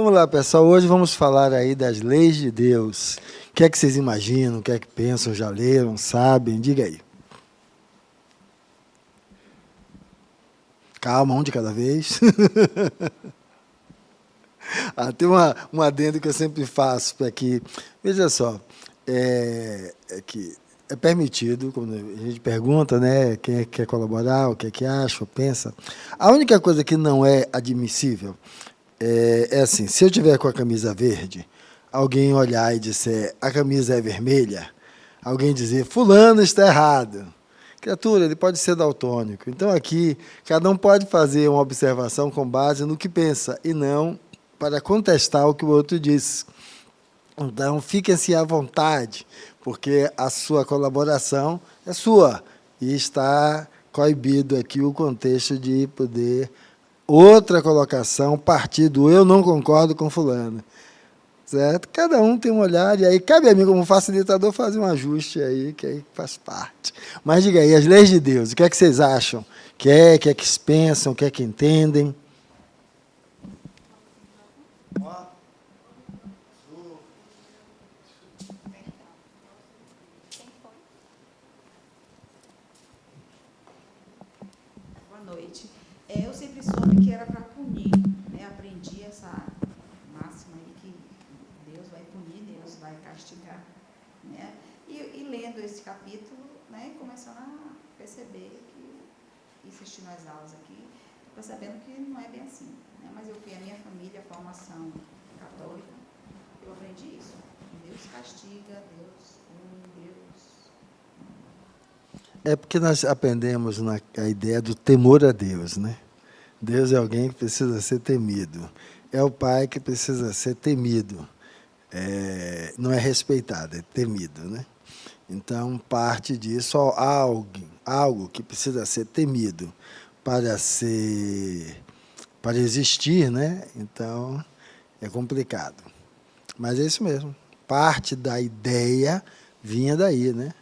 Vamos lá, pessoal. Hoje vamos falar aí das leis de Deus. O que é que vocês imaginam? O que é que pensam? Já leram? Sabem? Diga aí. Calma, um de cada vez. Tem um adendo que eu sempre faço para que... Veja só, é que é permitido, quando a gente pergunta, né, quem é que quer colaborar, o que é que acha, ou pensa. A única coisa que não é admissível é assim, se eu tiver com a camisa verde, alguém olhar e disser a camisa é vermelha, alguém dizer fulano está errado. Criatura, ele pode ser daltônico. Então aqui, cada um pode fazer uma observação com base no que pensa e não para contestar o que o outro diz. Então fiquem-se à vontade, porque a sua colaboração é sua e está coibido aqui o contexto de poder outra colocação, partido, eu não concordo com fulano. Certo? Cada um tem um olhar, e aí cabe a mim, como facilitador, fazer um ajuste aí, que aí faz parte. Mas diga aí, as leis de Deus, o que é que vocês acham? O que é que pensam, o que é que entendem? Boa noite. Eu sempre soube que era para punir, né? Aprendi essa máxima aí que Deus vai punir, Deus vai castigar, né? E lendo esse capítulo, né? Começando a perceber que, assistindo às aulas aqui, percebendo que não é bem assim, né? Mas eu fui a minha família, a formação católica, eu aprendi isso. Deus castiga, Deus pune, Deus... É porque nós aprendemos a ideia do temor a Deus, né? Deus é alguém que precisa ser temido. É o Pai que precisa ser temido. Não é respeitado, é temido, né? Então, parte disso, algo que precisa ser temido para existir, né? Então, é complicado. Mas é isso mesmo. Parte da ideia vinha daí, né?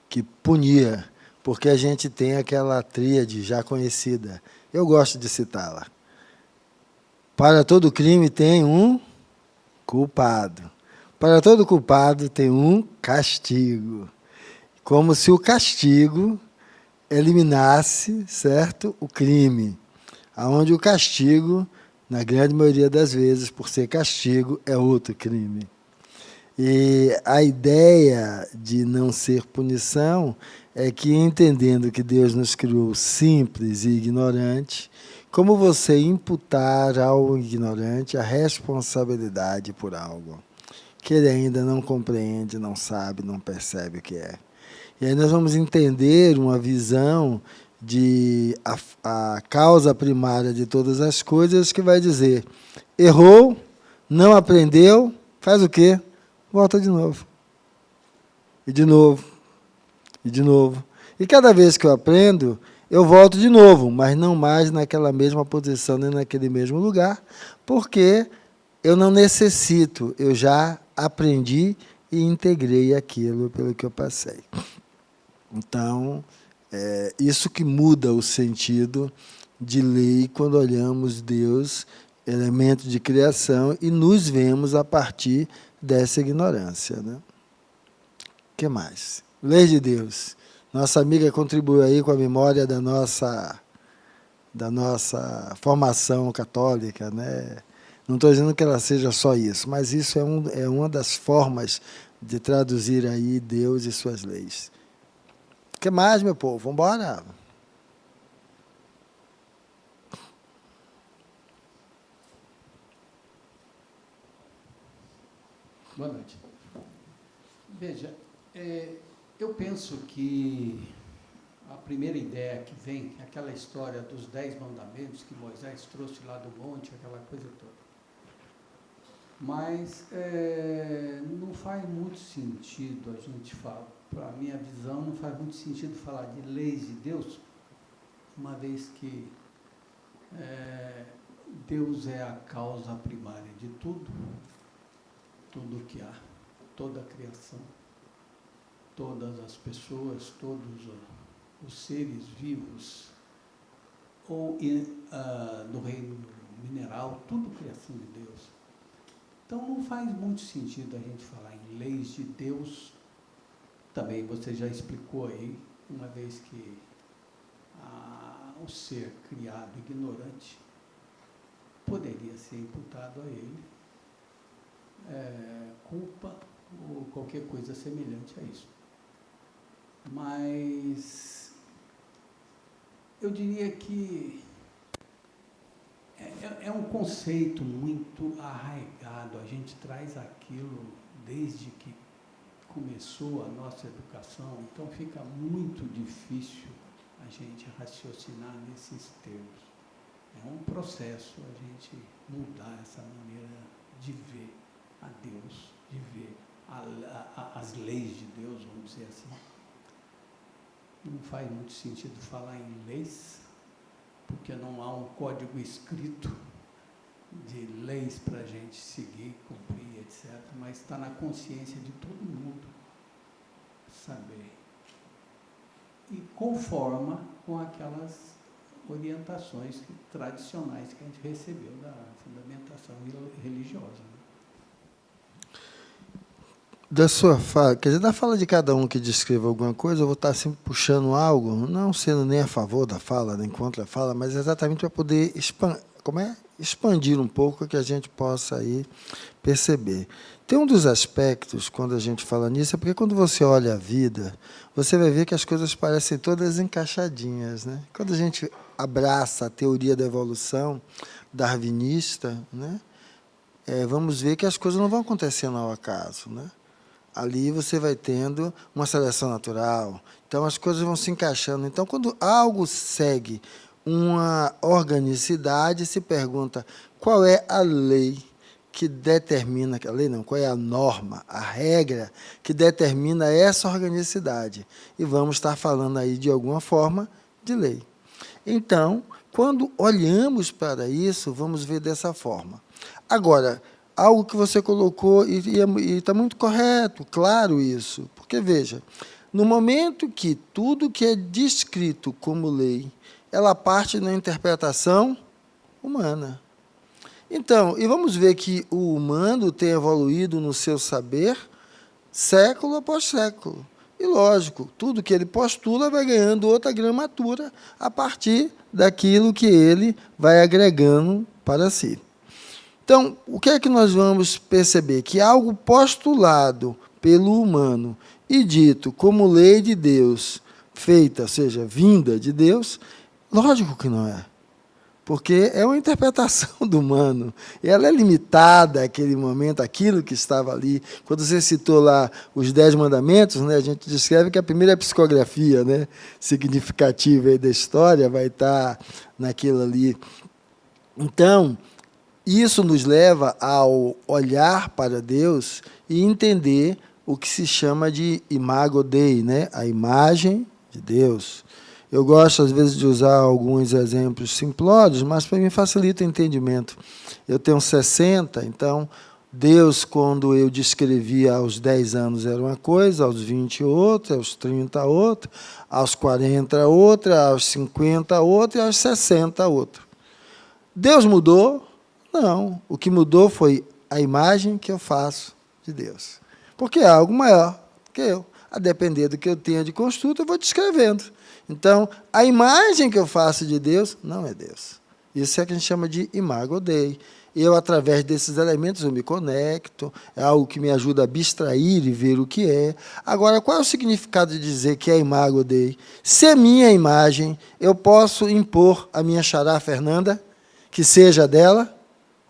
Que punia, porque a gente tem aquela tríade já conhecida. Eu gosto de citá-la. Para todo crime tem um culpado. Para todo culpado tem um castigo. Como se o castigo eliminasse, certo, o crime. Aonde o castigo, na grande maioria das vezes, por ser castigo, é outro crime. E a ideia de não ser punição é que, entendendo que Deus nos criou simples e ignorante, como você imputar ao ignorante a responsabilidade por algo que ele ainda não compreende, não sabe, não percebe o que é. E aí nós vamos entender uma visão de a causa primária de todas as coisas que vai dizer, errou, não aprendeu, faz o quê? Volta de novo. E de novo. E de novo. E cada vez que eu aprendo, eu volto de novo, mas não mais naquela mesma posição, nem naquele mesmo lugar, porque eu não necessito, eu já aprendi e integrei aquilo pelo que eu passei. Então, isso que muda o sentido de lei quando olhamos Deus, elemento de criação, e nos vemos a partir dessa ignorância. Né? O que mais? Lei de Deus. Nossa amiga contribuiu aí com a memória da nossa formação católica. Né? Não estou dizendo que ela seja só isso, mas isso é uma das formas de traduzir aí Deus e suas leis. O que mais, meu povo? Vamos embora. Boa noite. Veja, eu penso que a primeira ideia que vem é aquela história dos 10 mandamentos que Moisés trouxe lá do monte, aquela coisa toda. Mas não faz muito sentido a gente falar, para a minha visão, não faz muito sentido falar de leis de Deus, uma vez que Deus é a causa primária de tudo, tudo que há, toda a criação, todas as pessoas, todos os seres vivos, ou no reino mineral, tudo criação de Deus. Então, não faz muito sentido a gente falar em leis de Deus. Também você já explicou aí, uma vez que o ser criado ignorante poderia ser imputado a ele culpa ou qualquer coisa semelhante a isso. Mas eu diria que é um conceito muito arraigado, a gente traz aquilo desde que começou a nossa educação, então fica muito difícil a gente raciocinar nesses termos. É um processo a gente mudar essa maneira de ver a Deus, de ver as leis de Deus, vamos dizer assim. Não faz muito sentido falar em leis, porque não há um código escrito de leis para a gente seguir, cumprir, etc. Mas está na consciência de todo mundo saber. E conforma com aquelas orientações tradicionais que a gente recebeu da fundamentação religiosa. Né? Da sua fala, quer dizer, da fala de cada um que descreva alguma coisa, eu vou estar sempre puxando algo, não sendo nem a favor da fala, nem contra a fala, mas exatamente para poder expandir um pouco, que a gente possa aí perceber. Tem um dos aspectos, quando a gente fala nisso, é porque quando você olha a vida, você vai ver que as coisas parecem todas encaixadinhas, né? Quando a gente abraça a teoria da evolução darwinista, né? Vamos ver que as coisas não vão acontecendo ao acaso, né? Ali você vai tendo uma seleção natural, então as coisas vão se encaixando. Então, quando algo segue uma organicidade, se pergunta qual é a lei que determina, a lei não, qual é a norma, a regra que determina essa organicidade. E vamos estar falando aí, de alguma forma, de lei. Então, quando olhamos para isso, vamos ver dessa forma. Agora, algo que você colocou, e está muito correto, claro isso, porque, veja, no momento que tudo que é descrito como lei, ela parte da interpretação humana. Então, e vamos ver que o humano tem evoluído no seu saber século após século. E, lógico, tudo que ele postula vai ganhando outra gramatura a partir daquilo que ele vai agregando para si. Então, o que é que nós vamos perceber? Que algo postulado pelo humano e dito como lei de Deus, feita, ou seja, vinda de Deus, lógico que não é. Porque é uma interpretação do humano, e ela é limitada àquele momento, aquilo que estava ali. Quando você citou lá os 10 mandamentos, né, a gente descreve que a primeira psicografia, né, significativa aí da história vai estar naquilo ali. Então, isso nos leva ao olhar para Deus e entender o que se chama de imago Dei, né, a imagem de Deus. Eu gosto, às vezes, de usar alguns exemplos simplórios, mas para mim facilita o entendimento. Eu tenho 60, então, Deus, quando eu descrevia aos 10 anos, era uma coisa, aos 20 outra, aos 30 outra, aos 40 outra, aos 50 outra e aos 60 outra. Deus mudou? Não. O que mudou foi a imagem que eu faço de Deus. Porque é algo maior que eu. A depender do que eu tenha de construto, eu vou descrevendo. Então, a imagem que eu faço de Deus não é Deus. Isso é o que a gente chama de imago Dei. Eu, através desses elementos, eu me conecto, é algo que me ajuda a abstrair e ver o que é. Agora, qual é o significado de dizer que é imago Dei? Se é minha imagem, eu posso impor a minha xará Fernanda, que seja dela?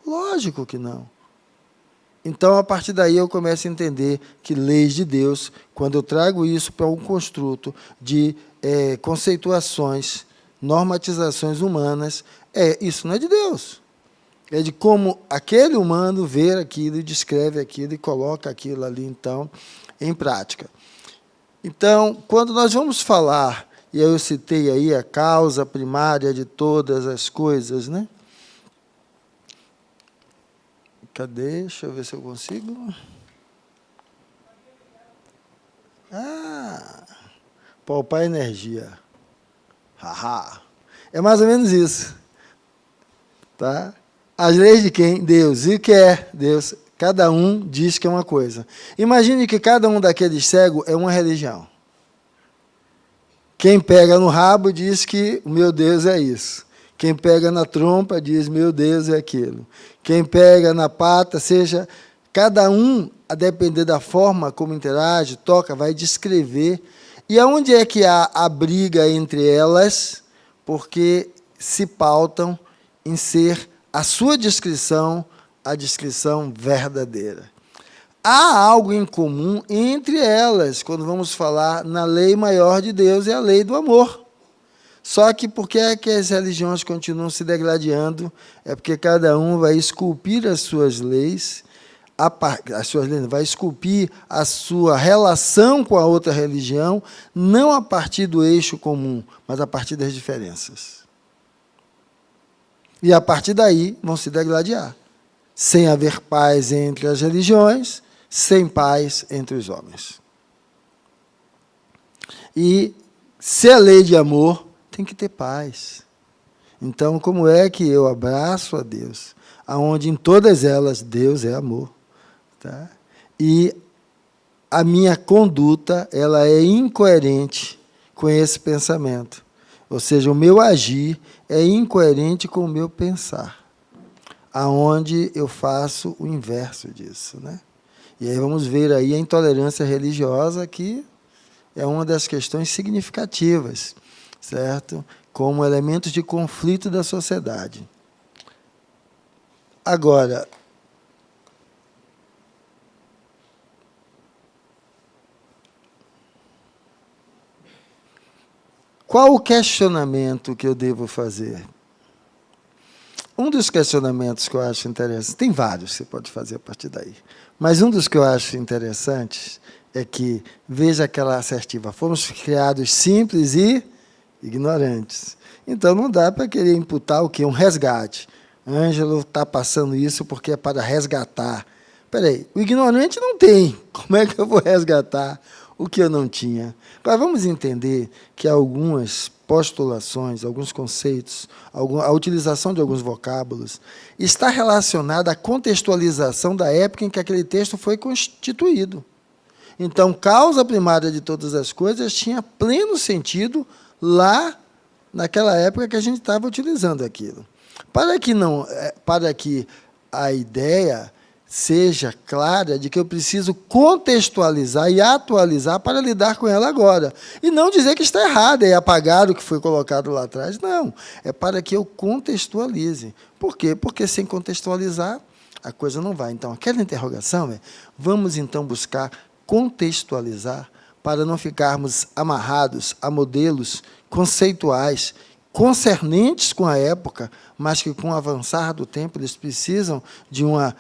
Lógico que não. Então, a partir daí, eu começo a entender que leis de Deus, quando eu trago isso para um construto de conceituações, normatizações humanas, isso não é de Deus. É de como aquele humano vê aquilo e descreve aquilo e coloca aquilo ali, então, em prática. Então, quando nós vamos falar, e eu citei aí a causa primária de todas as coisas, né? Cadê? Deixa eu ver se eu consigo. Poupar energia. Haha. É mais ou menos isso. Tá? As leis de quem? Deus. E o que é Deus? Cada um diz que é uma coisa. Imagine que cada um daqueles cegos é uma religião. Quem pega no rabo diz que o meu Deus é isso. Quem pega na trompa diz, meu Deus é aquilo. Quem pega na pata, seja... Cada um, a depender da forma como interage, toca, vai descrever. E aonde é que há a briga entre elas? Porque se pautam em ser a sua descrição, a descrição verdadeira. Há algo em comum entre elas, quando vamos falar na lei maior de Deus, é a lei do amor. Só que por que é que as religiões continuam se degradando? É porque cada um vai esculpir as suas leis, vai esculpir a sua relação com a outra religião, não a partir do eixo comum, mas a partir das diferenças. E a partir daí vão se degladiar, sem haver paz entre as religiões, sem paz entre os homens. E se é lei de amor, tem que ter paz. Então, como é que eu abraço a Deus, aonde em todas elas Deus é amor? Tá? E a minha conduta ela é incoerente com esse pensamento. Ou seja, o meu agir é incoerente com o meu pensar, aonde eu faço o inverso disso, né? E aí vamos ver aí a intolerância religiosa, que é uma das questões significativas, certo? Como elementos de conflito da sociedade. Agora, qual o questionamento que eu devo fazer? Um dos questionamentos que eu acho interessante, tem vários que você pode fazer a partir daí, mas um dos que eu acho interessantes é que, veja aquela assertiva, fomos criados simples e ignorantes. Então, não dá para querer imputar o quê? Um resgate. Ângelo está passando isso porque é para resgatar. Espera aí, o ignorante não tem. Como é que eu vou resgatar o que eu não tinha? Agora, vamos entender que algumas postulações, alguns conceitos, a utilização de alguns vocábulos, está relacionada à contextualização da época em que aquele texto foi constituído. Então, causa primária de todas as coisas tinha pleno sentido lá naquela época que a gente estava utilizando aquilo. Para que a ideia seja clara de que eu preciso contextualizar e atualizar para lidar com ela agora. E não dizer que está errado, é apagar o que foi colocado lá atrás. Não, é para que eu contextualize. Por quê? Porque sem contextualizar, a coisa não vai. Então, aquela interrogação é, vamos então buscar contextualizar para não ficarmos amarrados a modelos conceituais concernentes com a época, mas que, com o avançar do tempo, eles precisam de uma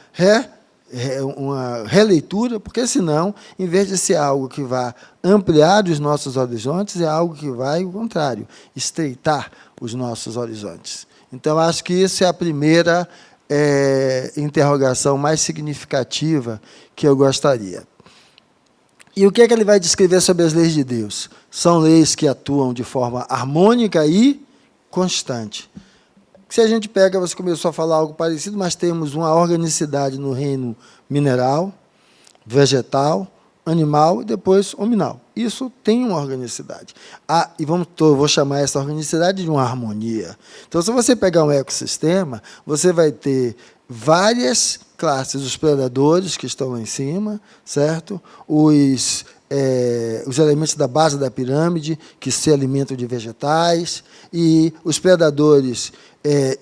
releitura, porque, senão, em vez de ser algo que vá ampliar os nossos horizontes, é algo que vai, ao contrário, estreitar os nossos horizontes. Então, acho que isso é a primeira interrogação mais significativa que eu gostaria. E o que é que ele vai descrever sobre as leis de Deus? São leis que atuam de forma harmônica e constante. Se a gente pega, você começou a falar algo parecido, mas temos uma organicidade no reino mineral, vegetal, animal e depois hominal. Isso tem uma organicidade. Eu vou chamar essa organicidade de uma harmonia. Então, se você pegar um ecossistema, você vai ter várias classes, os predadores que estão lá em cima, certo? Os elementos da base da pirâmide, que se alimentam de vegetais, e os predadores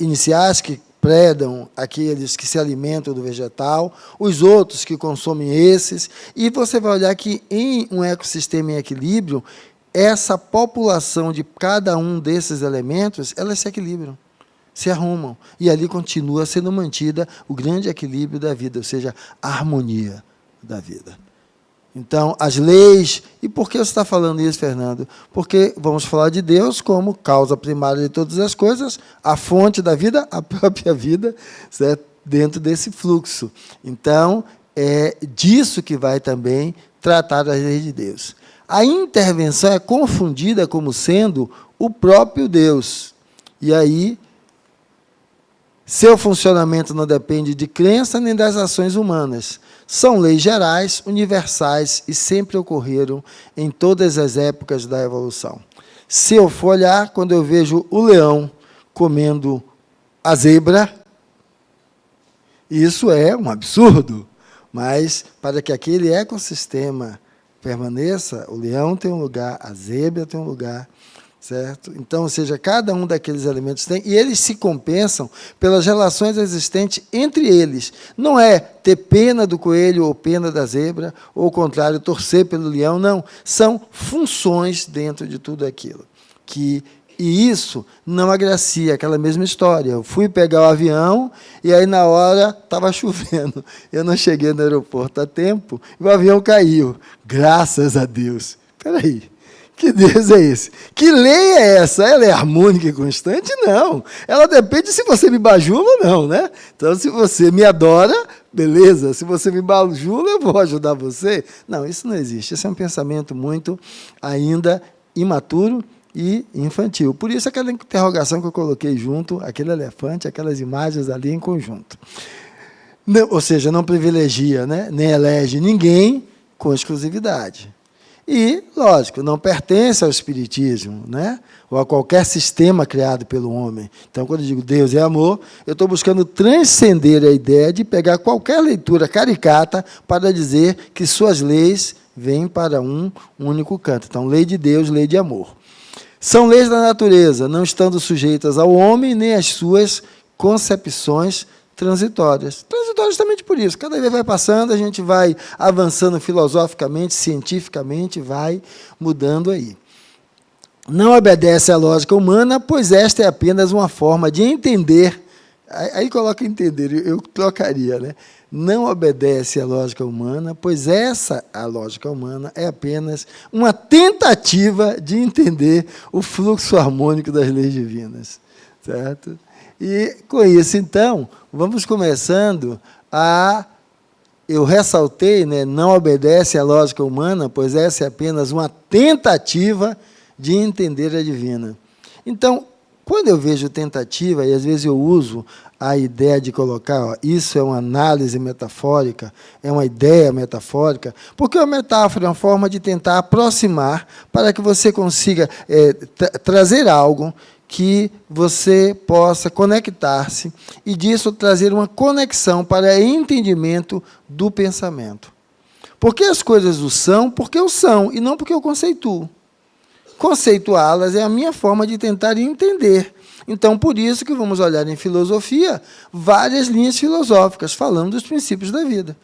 iniciais, que predam aqueles que se alimentam do vegetal, os outros que consomem esses, e você vai olhar que, em um ecossistema em equilíbrio, essa população de cada um desses elementos, elas se equilibram, se arrumam, e ali continua sendo mantida o grande equilíbrio da vida, ou seja, a harmonia da vida. Então, as leis... E por que você está falando isso, Fernando? Porque vamos falar de Deus como causa primária de todas as coisas, a fonte da vida, a própria vida, certo? Dentro desse fluxo. Então, é disso que vai também tratar as leis de Deus. A intervenção é confundida como sendo o próprio Deus. E aí Seu funcionamento não depende de crença nem das ações humanas. São leis gerais, universais e sempre ocorreram em todas as épocas da evolução. Se eu for olhar, quando eu vejo o leão comendo a zebra, isso é um absurdo, mas para que aquele ecossistema permaneça, o leão tem um lugar, a zebra tem um lugar, certo? Então, ou seja, cada um daqueles elementos tem, e eles se compensam pelas relações existentes entre eles. Não é ter pena do coelho ou pena da zebra, ou ao contrário, torcer pelo leão, não. São funções dentro de tudo aquilo. E isso não agracia aquela mesma história. Eu fui pegar o avião e aí, na hora, estava chovendo. Eu não cheguei no aeroporto a tempo e o avião caiu. Graças a Deus. Espera aí. Que Deus é esse? Que lei é essa? Ela é harmônica e constante? Não. Ela depende se você me bajula ou não, né? Então, se você me adora, beleza. Se você me bajula, eu vou ajudar você. Não, isso não existe. Esse é um pensamento muito ainda imaturo e infantil. Por isso, aquela interrogação que eu coloquei junto, aquele elefante, aquelas imagens ali em conjunto. Não, ou seja, não privilegia, né? Nem elege ninguém com exclusividade. E, lógico, não pertence ao espiritismo, né? Ou a qualquer sistema criado pelo homem. Então, quando eu digo Deus é amor, eu estou buscando transcender a ideia de pegar qualquer leitura caricata para dizer que suas leis vêm para um único canto. Então, lei de Deus, lei de amor. São leis da natureza, não estando sujeitas ao homem nem às suas concepções transitórias. Transitórias justamente por isso. Cada vez vai passando, a gente vai avançando filosoficamente, cientificamente, vai mudando aí. Não obedece à lógica humana, pois esta é apenas uma forma de entender. Aí coloca entender, eu trocaria, né? Não obedece à lógica humana, pois a lógica humana, é apenas uma tentativa de entender o fluxo harmônico das leis divinas. Certo? E, com isso, então, vamos começando a... Eu ressaltei, né, não obedece à lógica humana, pois essa é apenas uma tentativa de entender a divina. Então, quando eu vejo tentativa, e às vezes eu uso a ideia de colocar, ó, isso é uma análise metafórica, é uma ideia metafórica, porque a metáfora é uma forma de tentar aproximar para que você consiga trazer algo que você possa conectar-se e disso trazer uma conexão para entendimento do pensamento. Porque as coisas o são, porque o são, e não porque eu conceituo. Conceituá-las é a minha forma de tentar entender. Então, por isso que vamos olhar em filosofia várias linhas filosóficas falando dos princípios da vida.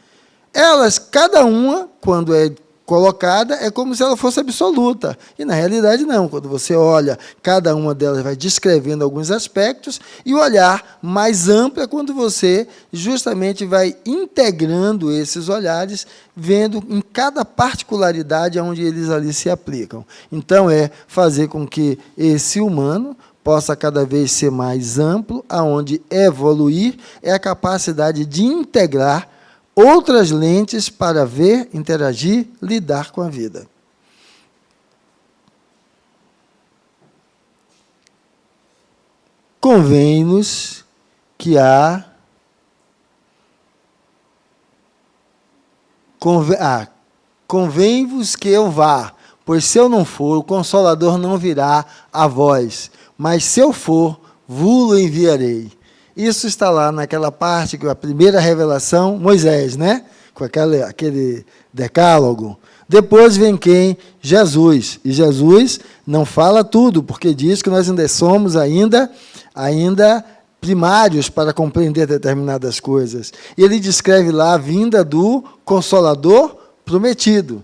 Elas, cada uma, quando é colocada, é como se ela fosse absoluta. E, na realidade, não. Quando você olha, cada uma delas vai descrevendo alguns aspectos, e o olhar mais amplo é quando você justamente vai integrando esses olhares, vendo em cada particularidade onde eles ali se aplicam. Então, é fazer com que esse humano possa cada vez ser mais amplo, aonde evoluir é a capacidade de integrar outras lentes para ver, interagir, lidar com a vida. Convém-nos que há... Convém-vos que eu vá, pois se eu não for, o Consolador não virá a vós, mas se eu for, vos-lo enviarei. Isso está lá naquela parte, que a primeira revelação, Moisés, né? Com aquele decálogo. Depois vem quem? Jesus. E Jesus não fala tudo, porque diz que nós ainda somos ainda primários para compreender determinadas coisas. E ele descreve lá a vinda do Consolador prometido.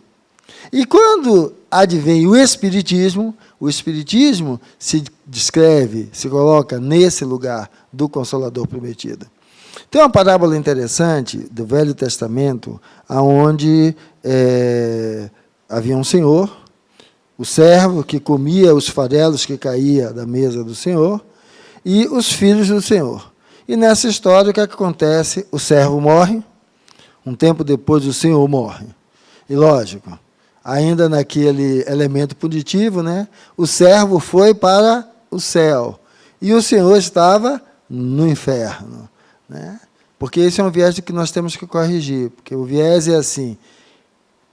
E quando advém o Espiritismo se descreve, se coloca nesse lugar do Consolador prometido. Tem uma parábola interessante do Velho Testamento, onde havia um senhor, o servo que comia os farelos que caía da mesa do senhor, e os filhos do senhor. E nessa história, o que acontece? O servo morre, um tempo depois o senhor morre. E, lógico, ainda naquele elemento punitivo, né, o servo foi para o céu, e o senhor estava no inferno, né? Porque esse é um viés que nós temos que corrigir, porque o viés é assim,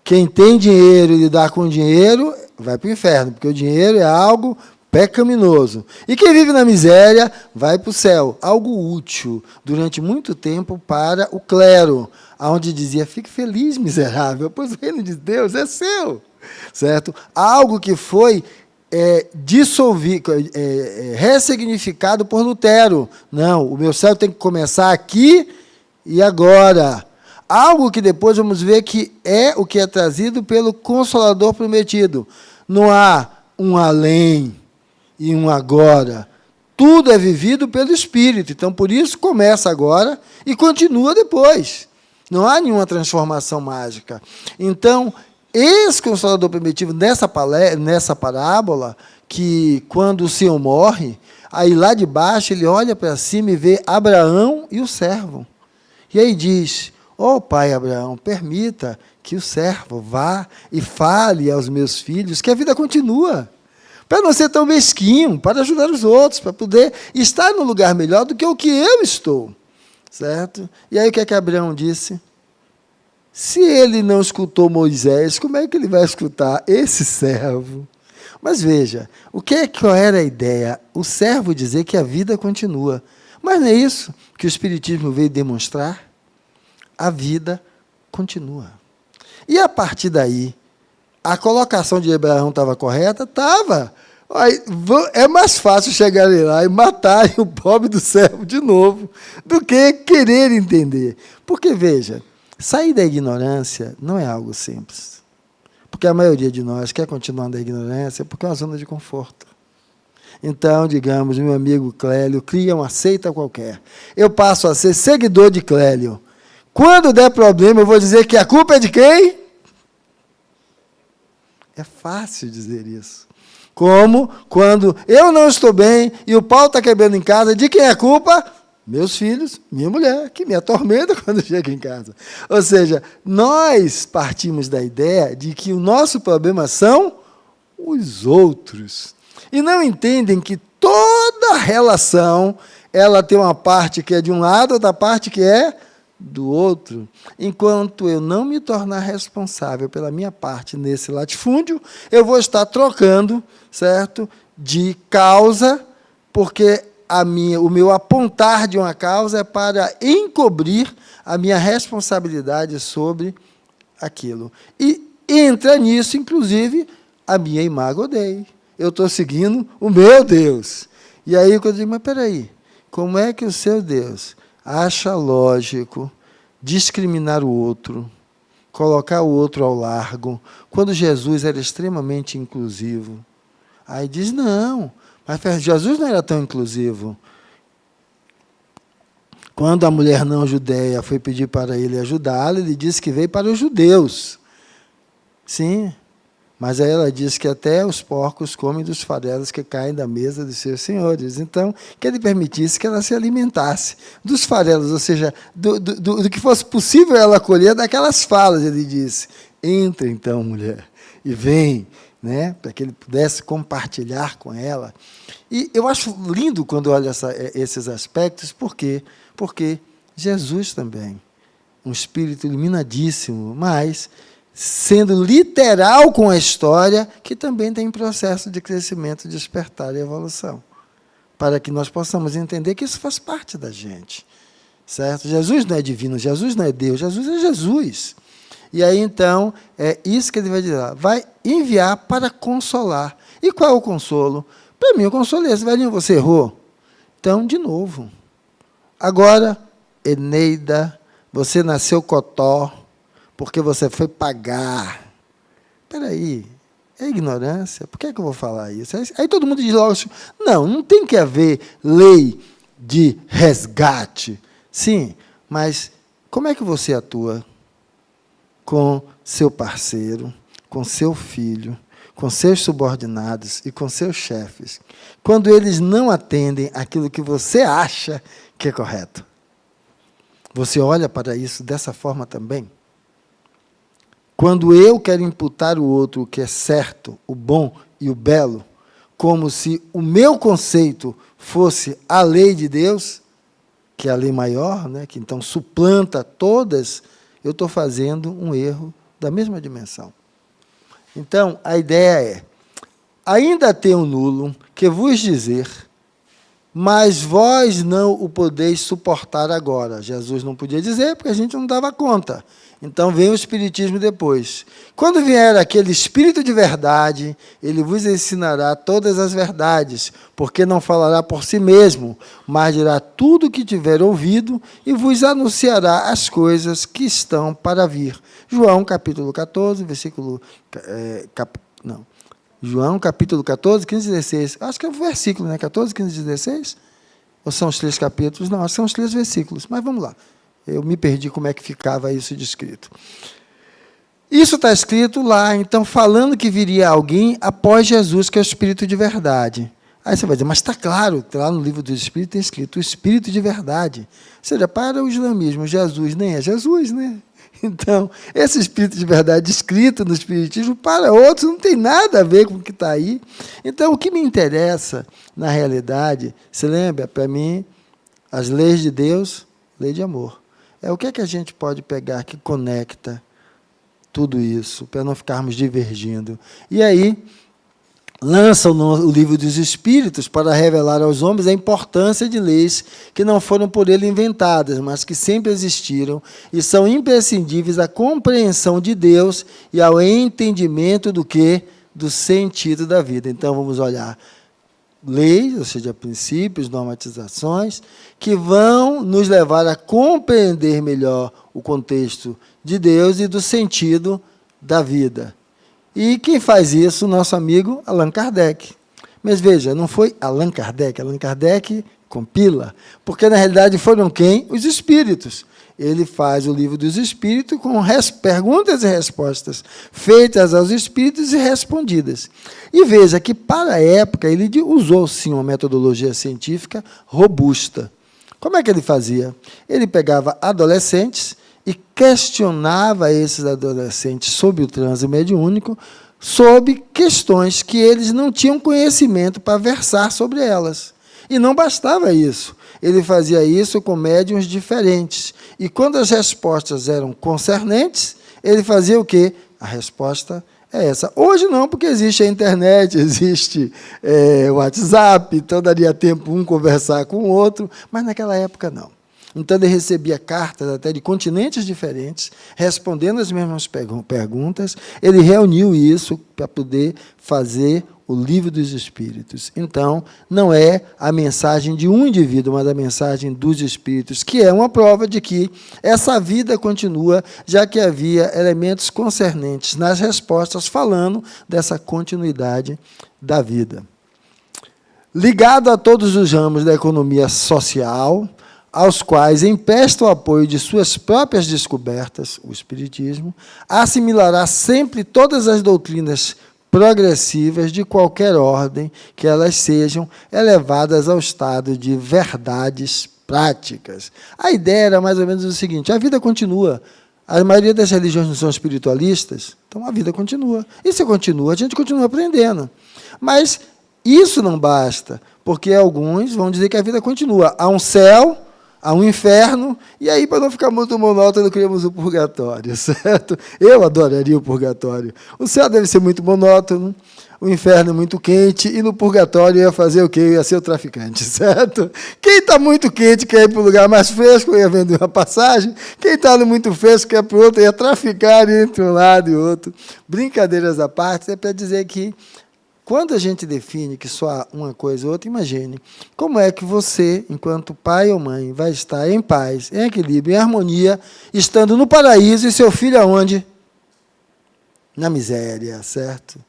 quem tem dinheiro e lidar com dinheiro vai para o inferno, porque o dinheiro é algo pecaminoso. E quem vive na miséria vai para o céu, algo útil durante muito tempo para o clero, onde dizia, fique feliz, miserável, pois o reino de Deus é seu, certo? Algo que foi dissolvido, ressignificado por Lutero. Não, o meu céu tem que começar aqui e agora. Algo que depois vamos ver que é o que é trazido pelo Consolador prometido. Não há um além e um agora. Tudo é vivido pelo Espírito. Então, por isso, começa agora e continua depois. Não há nenhuma transformação mágica. Então, esse Consolador prometido, nessa parábola, que quando o Senhor morre, aí lá de baixo ele olha para cima e vê Abraão e o servo. E aí diz, pai Abraão, permita que o servo vá e fale aos meus filhos que a vida continua. Para não ser tão mesquinho, para ajudar os outros, para poder estar num lugar melhor do que o que eu estou. Certo? E aí o que é que Abraão disse? Se ele não escutou Moisés, como é que ele vai escutar esse servo? Mas veja, qual era a ideia? O servo dizer que a vida continua. Mas não é isso que o Espiritismo veio demonstrar? A vida continua. E a partir daí, a colocação de Abraão estava correta? Estava. É mais fácil chegarem lá e matarem o pobre do servo de novo, do que querer entender. Porque, veja, sair da ignorância não é algo simples. Porque a maioria de nós quer continuar na ignorância porque é uma zona de conforto. Então, digamos, meu amigo Clélio cria uma seita qualquer. Eu passo a ser seguidor de Clélio. Quando der problema, eu vou dizer que a culpa é de quem? É fácil dizer isso. Como quando eu não estou bem e o pau está quebrando em casa, de quem é a culpa? Meus filhos, minha mulher, que me atormenta quando chega em casa. Ou seja, nós partimos da ideia de que o nosso problema são os outros. E não entendem que toda relação, ela tem uma parte que é de um lado, outra parte que é do outro. Enquanto eu não me tornar responsável pela minha parte nesse latifúndio, eu vou estar trocando, certo, de causa, porque o meu apontar de uma causa é para encobrir a minha responsabilidade sobre aquilo. E entra nisso, inclusive, a minha imago Dei. Eu estou seguindo o meu Deus. E aí eu digo, mas peraí, como é que o seu Deus acha lógico discriminar o outro, colocar o outro ao largo, quando Jesus era extremamente inclusivo? Aí diz, não, mas Jesus não era tão inclusivo. Quando a mulher não judeia foi pedir para ele ajudá-la, ele disse que veio para os judeus. Sim, mas aí ela diz que até os porcos comem dos farelos que caem da mesa dos seus senhores. Então, que ele permitisse que ela se alimentasse dos farelos, ou seja, do que fosse possível ela colher daquelas falas. Ele disse, entra então, mulher, e vem, né, para que ele pudesse compartilhar com ela. E eu acho lindo quando olho esses aspectos, por quê? Porque Jesus também, um espírito iluminadíssimo, mas sendo literal com a história, que também tem processo de crescimento, despertar e evolução, para que nós possamos entender que isso faz parte da gente, certo? Jesus não é divino, Jesus não é Deus, Jesus é Jesus. E aí, então, é isso que ele vai dizer, vai enviar para consolar. E qual é o consolo? Para mim, o consolo é esse, velhinho, você errou. Então, de novo. Agora, Eneida, você nasceu cotó, porque você foi pagar. Espera aí, é ignorância? Por que é que eu vou falar isso? Aí todo mundo diz logo assim, não tem que haver lei de resgate. Sim, mas como é que você atua com seu parceiro, com seu filho, com seus subordinados e com seus chefes, quando eles não atendem aquilo que você acha que é correto? Você olha para isso dessa forma também? Quando eu quero imputar o outro o que é certo, o bom e o belo, como se o meu conceito fosse a lei de Deus, que é a lei maior, né, que então suplanta todas, eu estou fazendo um erro da mesma dimensão. Então, a ideia é, ainda tenho nulo que vos dizer, mas vós não o podeis suportar agora. Jesus não podia dizer, porque a gente não dava conta. Então, vem o Espiritismo depois. Quando vier aquele Espírito de verdade, ele vos ensinará todas as verdades, porque não falará por si mesmo, mas dirá tudo o que tiver ouvido e vos anunciará as coisas que estão para vir. João, capítulo 14, versículo... João, capítulo 14, 15 e 16. Acho que é o versículo, né? 14, 15 e 16? Ou são os 3 capítulos? Não, acho que são os 3 versículos. Mas vamos lá. Eu me perdi como é que ficava isso descrito. Isso está escrito lá, então, falando que viria alguém após Jesus, que é o Espírito de verdade. Aí você vai dizer, mas está claro, lá no livro dos Espíritos tem escrito o Espírito de verdade. Ou seja, para o islamismo, Jesus nem é Jesus, né? Então, esse Espírito de verdade escrito no Espiritismo, para outros, não tem nada a ver com o que está aí. Então, o que me interessa, na realidade, se lembra, para mim, as leis de Deus, lei de amor. É o que é que a gente pode pegar que conecta tudo isso, para não ficarmos divergindo. E aí, lançam o livro dos Espíritos para revelar aos homens a importância de leis que não foram por ele inventadas, mas que sempre existiram e são imprescindíveis à compreensão de Deus e ao entendimento do quê? Do sentido da vida. Então, vamos olhar leis, ou seja, princípios, normatizações, que vão nos levar a compreender melhor o contexto de Deus e do sentido da vida. E quem faz isso? Nosso amigo Allan Kardec. Mas veja, não foi Allan Kardec compila, porque na realidade foram quem? Os espíritos. Ele faz o livro dos espíritos com perguntas e respostas feitas aos espíritos e respondidas. E veja que, para a época, ele usou, sim, uma metodologia científica robusta. Como é que ele fazia? Ele pegava adolescentes e questionava esses adolescentes sobre o transe mediúnico, sobre questões que eles não tinham conhecimento para versar sobre elas. E não bastava isso. Ele fazia isso com médiuns diferentes. E quando as respostas eram concernentes, ele fazia o quê? A resposta é essa. Hoje não, porque existe a internet, existe o WhatsApp, então daria tempo um conversar com o outro, mas naquela época não. Então, ele recebia cartas até de continentes diferentes, respondendo as mesmas perguntas. Ele reuniu isso para poder fazer o livro dos Espíritos. Então, não é a mensagem de um indivíduo, mas a mensagem dos Espíritos, que é uma prova de que essa vida continua, já que havia elementos concernentes nas respostas falando dessa continuidade da vida. Ligado a todos os ramos da economia social, aos quais empresta o apoio de suas próprias descobertas, o Espiritismo, assimilará sempre todas as doutrinas progressivas de qualquer ordem, que elas sejam elevadas ao estado de verdades práticas. A ideia era mais ou menos o seguinte, a vida continua. A maioria das religiões não são espiritualistas, então a vida continua. E se continua, a gente continua aprendendo. Mas isso não basta, porque alguns vão dizer que a vida continua. Há um céu, há um inferno, e aí, para não ficar muito monótono, criamos o purgatório, certo? Eu adoraria o purgatório. O céu deve ser muito monótono, o inferno muito quente, e no purgatório ia fazer o quê? Ia ser o traficante, certo? Quem está muito quente quer ir para o lugar mais fresco, ia vender uma passagem. Quem está muito fresco quer para o outro, ia traficar entre um lado e outro. Brincadeiras à parte, é para dizer que quando a gente define que só há uma coisa ou outra, imagine como é que você, enquanto pai ou mãe, vai estar em paz, em equilíbrio, em harmonia, estando no paraíso e seu filho aonde? Na miséria, certo?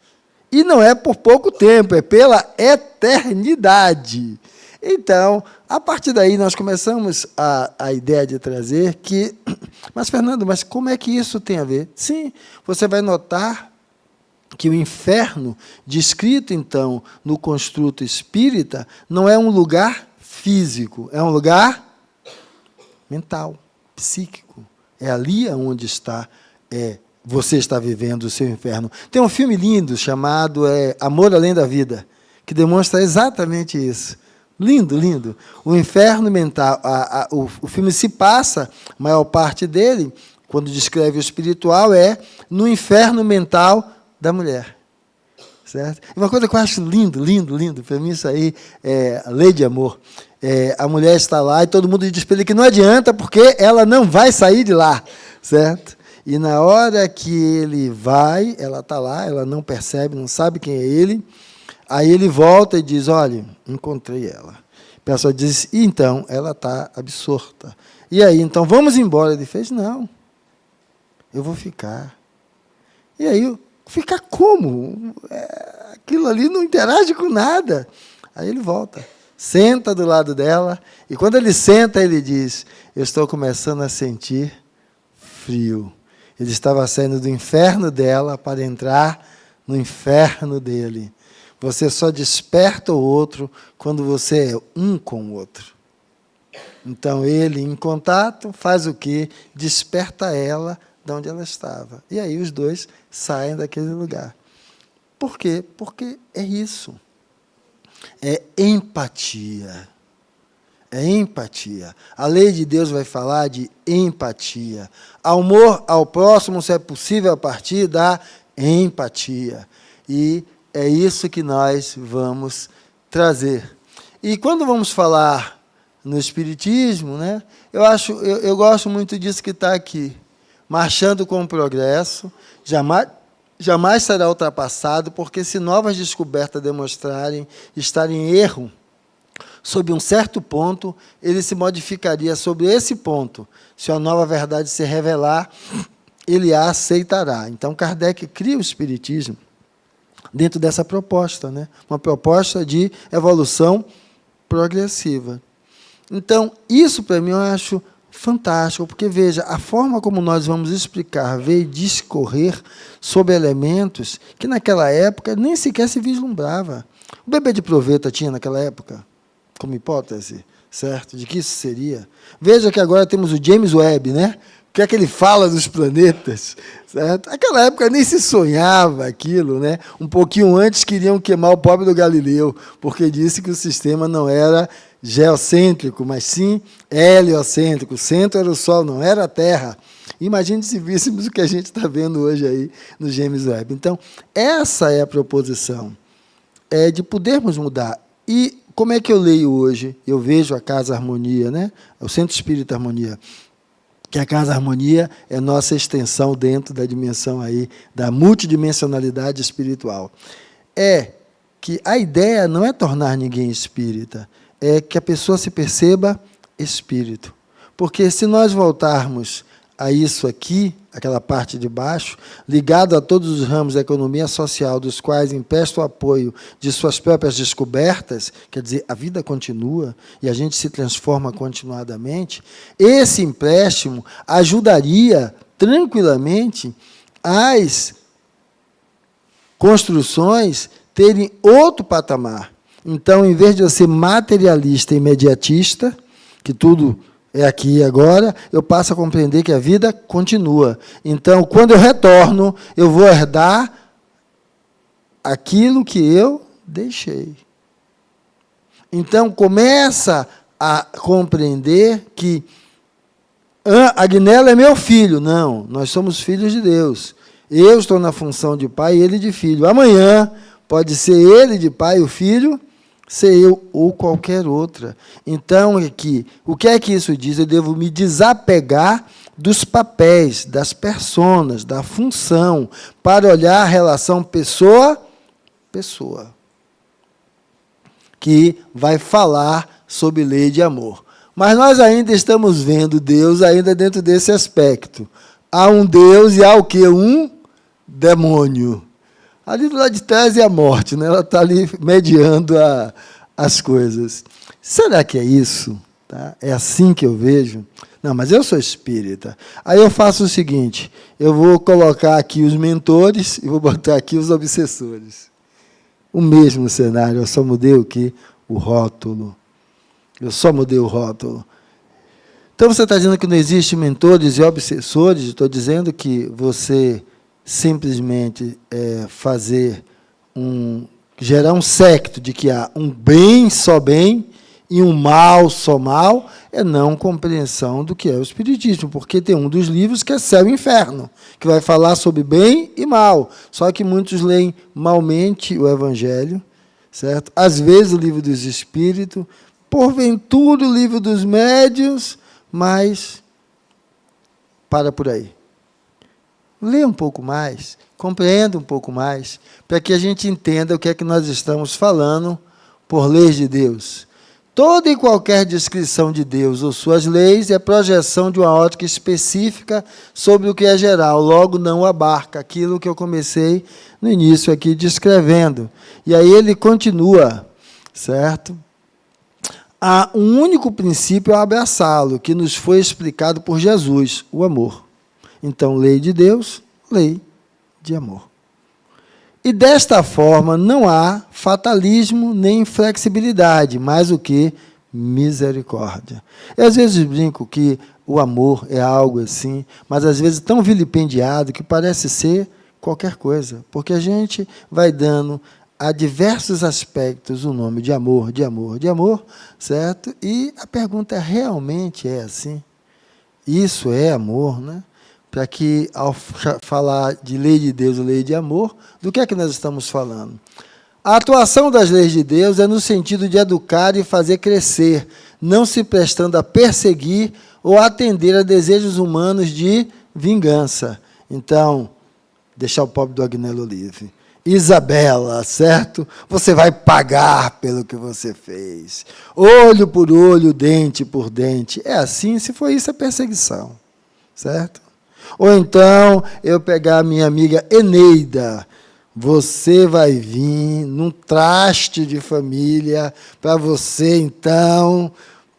E não é por pouco tempo, é pela eternidade. Então, a partir daí, nós começamos a ideia de trazer que... Mas, Fernando, mas como é que isso tem a ver? Sim, você vai notar que o inferno, descrito, então, no construto espírita, não é um lugar físico, é um lugar mental, psíquico. É ali onde você está vivendo o seu inferno. Tem um filme lindo chamado Amor Além da Vida, que demonstra exatamente isso. Lindo, lindo. O inferno mental, o filme se passa, a maior parte dele, quando descreve o espiritual, é no inferno mental da mulher. Certo? E uma coisa que eu acho lindo, lindo, lindo, para mim isso aí é a lei de amor. A mulher está lá e todo mundo diz para ele que não adianta porque ela não vai sair de lá. Certo? E na hora que ele vai, ela está lá, ela não percebe, não sabe quem é ele. Aí ele volta e diz, olha, encontrei ela. A pessoa diz, então, ela está absorta. E aí, então, vamos embora. Ele fez, não, eu vou ficar. E aí, ficar como? Aquilo ali não interage com nada. Aí ele volta, senta do lado dela, e quando ele senta, ele diz, eu estou começando a sentir frio. Ele estava saindo do inferno dela para entrar no inferno dele. Você só desperta o outro quando você é um com o outro. Então, ele, em contato, faz o quê? Desperta ela de onde ela estava. E aí os dois saem daquele lugar. Por quê? Porque é isso. É empatia. É empatia. A lei de Deus vai falar de empatia. Amor ao próximo, se é possível, a partir da empatia. E é isso que nós vamos trazer. E quando vamos falar no Espiritismo, né, eu gosto muito disso que está aqui. Marchando com o progresso, jamais será ultrapassado, porque se novas descobertas demonstrarem estar em erro, sob um certo ponto, ele se modificaria sobre esse ponto. Se a nova verdade se revelar, ele a aceitará. Então, Kardec cria o Espiritismo dentro dessa proposta, né? Uma proposta de evolução progressiva. Então, isso para mim eu acho fantástico, porque, veja, a forma como nós vamos explicar, ver e discorrer sobre elementos que naquela época nem sequer se vislumbrava. O bebê de proveta tinha naquela época, como hipótese, certo? De que isso seria. Veja que agora temos o James Webb, né? O que é que ele fala dos planetas, certo? Naquela época nem se sonhava aquilo, né? Um pouquinho antes queriam queimar o pobre do Galileu, porque disse que o sistema não era geocêntrico, mas sim heliocêntrico. O centro era o Sol, não era a Terra. Imagine se víssemos o que a gente está vendo hoje aí no James Webb. Então, essa é a proposição, de podermos mudar. E como é que eu leio hoje? Eu vejo a Casa Harmonia, né? O Centro Espírita Harmonia, que a Casa Harmonia é nossa extensão dentro da dimensão aí, da multidimensionalidade espiritual. É que a ideia não é tornar ninguém espírita, é que a pessoa se perceba espírito. Porque se nós voltarmos a isso aqui, aquela parte de baixo, ligado a todos os ramos da economia social, dos quais empresta o apoio de suas próprias descobertas, quer dizer, a vida continua e a gente se transforma continuadamente, esse empréstimo ajudaria tranquilamente as construções terem outro patamar. Então, em vez de eu ser materialista e imediatista, que tudo é aqui e agora, eu passo a compreender que a vida continua. Então, quando eu retorno, eu vou herdar aquilo que eu deixei. Então, começa a compreender que Agnello é meu filho. Não, nós somos filhos de Deus. Eu estou na função de pai e ele de filho. Amanhã pode ser ele de pai e o filho ser eu ou qualquer outra. Então, aqui, o que é que isso diz? Eu devo me desapegar dos papéis, das personas, da função, para olhar a relação pessoa-pessoa, que vai falar sobre lei de amor. Mas nós ainda estamos vendo Deus ainda dentro desse aspecto. Há um Deus e há o quê? Um demônio. Ali do lado de trás é a morte, né? Ela está ali mediando as coisas. Será que é isso? Tá? É assim que eu vejo? Não, mas eu sou espírita. Aí eu faço o seguinte, eu vou colocar aqui os mentores e vou botar aqui os obsessores. O mesmo cenário, eu só mudei o quê? O rótulo. Eu só mudei o rótulo. Então, você está dizendo que não existe mentores e obsessores? Estou dizendo que você simplesmente gerar um séquito de que há um bem, só bem, e um mal só mal, é não compreensão do que é o Espiritismo, porque tem um dos livros que é Céu e Inferno, que vai falar sobre bem e mal. Só que muitos leem malmente o Evangelho, certo? Às vezes o Livro dos Espíritos, porventura o Livro dos Médiuns, mas para por aí. Lê um pouco mais, compreenda um pouco mais, para que a gente entenda o que é que nós estamos falando por leis de Deus. Toda e qualquer descrição de Deus ou suas leis é projeção de uma ótica específica sobre o que é geral, logo não abarca aquilo que eu comecei no início aqui descrevendo. E aí ele continua, certo? Há um único princípio a abraçá-lo, que nos foi explicado por Jesus, o amor. Então, lei de Deus, lei de amor. E desta forma não há fatalismo nem inflexibilidade, mas o que? Misericórdia. Eu às vezes brinco que o amor é algo assim, mas às vezes tão vilipendiado que parece ser qualquer coisa, porque a gente vai dando a diversos aspectos o nome de amor, de amor, de amor, certo? E a pergunta realmente é assim? Isso é amor, né? Para que, ao falar de lei de Deus e lei de amor, do que é que nós estamos falando? A atuação das leis de Deus é no sentido de educar e fazer crescer, não se prestando a perseguir ou atender a desejos humanos de vingança. Então, deixar o pobre do Agnello livre. Isabela, certo? Você vai pagar pelo que você fez. Olho por olho, dente por dente. É assim, se for isso, é perseguição, certo? Ou então, eu pegar a minha amiga Eneida, você vai vir num traste de família para você, então,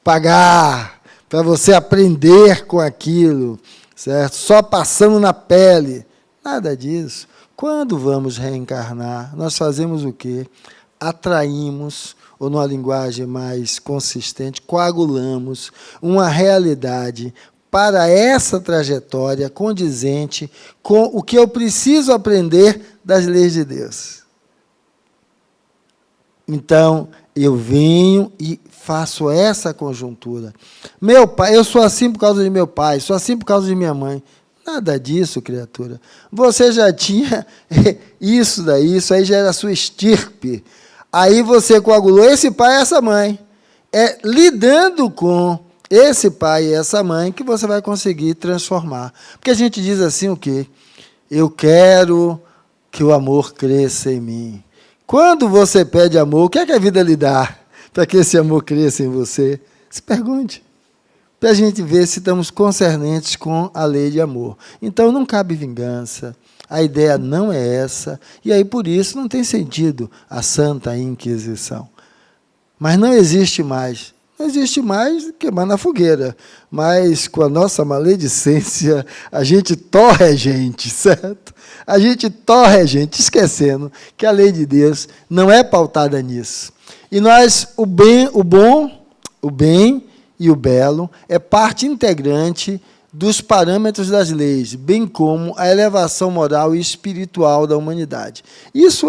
pagar, para você aprender com aquilo, certo? Só passando na pele. Nada disso. Quando vamos reencarnar, nós fazemos o quê? Atraímos, ou numa linguagem mais consistente, coagulamos uma realidade para essa trajetória condizente com o que eu preciso aprender das leis de Deus. Então, eu venho e faço essa conjuntura. Meu pai, eu sou assim por causa de meu pai, sou assim por causa de minha mãe. Nada disso, criatura. Você já tinha isso daí, isso aí já era a sua estirpe. Aí você coagulou esse pai e essa mãe. É lidando com esse pai e essa mãe que você vai conseguir transformar. Porque a gente diz assim o quê? Eu quero que o amor cresça em mim. Quando você pede amor, o que é que a vida lhe dá para que esse amor cresça em você? Se pergunte. Para a gente ver se estamos concernentes com a lei de amor. Então, não cabe vingança. A ideia não é essa. E aí, por isso, não tem sentido a Santa Inquisição. Mas não existe mais. Não existe mais queimar na fogueira. Mas, com a nossa maledicência, a gente torre a gente, certo? A gente torre a gente, esquecendo que a lei de Deus não é pautada nisso. E nós, o bem, o bom, o bem e o belo é parte integrante dos parâmetros das leis, bem como a elevação moral e espiritual da humanidade. Isso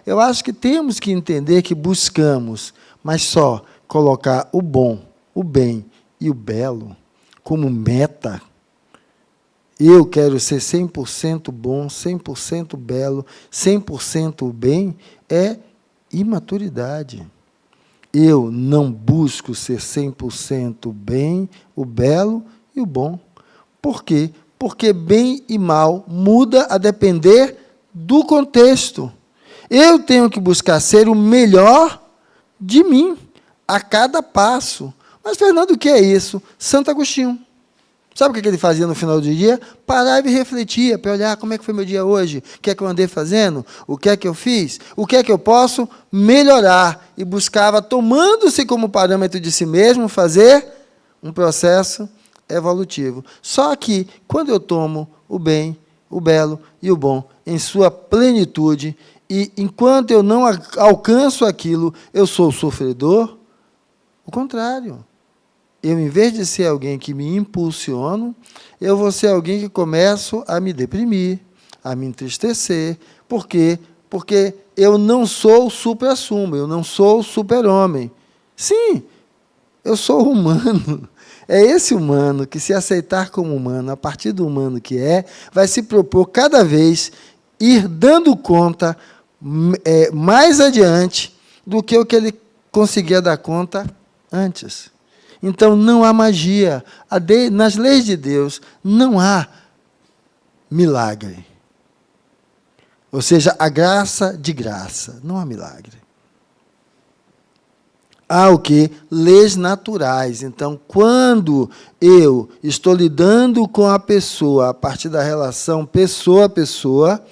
eu acho que temos que entender que buscamos, mas só colocar o bom, o bem e o belo como meta. Eu quero ser 100% bom, 100% belo, 100% bem, é imaturidade. Eu não busco ser 100% bem, o belo e o bom. Por quê? Porque bem e mal muda a depender do contexto. Eu tenho que buscar ser o melhor de mim, a cada passo. Mas, Fernando, o que é isso? Santo Agostinho. Sabe o que ele fazia no final do dia? Parava e refletia, para olhar como é que foi meu dia hoje, o que é que eu andei fazendo, o que é que eu fiz, o que é que eu posso melhorar. E buscava, tomando-se como parâmetro de si mesmo, fazer um processo evolutivo. Só que, quando eu tomo o bem, o belo e o bom em sua plenitude, e enquanto eu não alcanço aquilo, eu sou sofredor, o contrário. Eu, em vez de ser alguém que me impulsiono, eu vou ser alguém que começo a me deprimir, a me entristecer. Por quê? Porque eu não sou o supra-sumo, eu não sou o super-homem. Sim, Eu sou humano. É esse humano que, se aceitar como humano, a partir do humano que é, vai se propor cada vez ir dando conta mais adiante do que o que ele conseguia dar conta antes. Então, não há magia. Nas leis de Deus, não há milagre. Ou seja, a graça de graça. Não há milagre. Há o quê? Leis naturais. Então, quando eu estou lidando com a pessoa, a partir da relação pessoa a pessoa,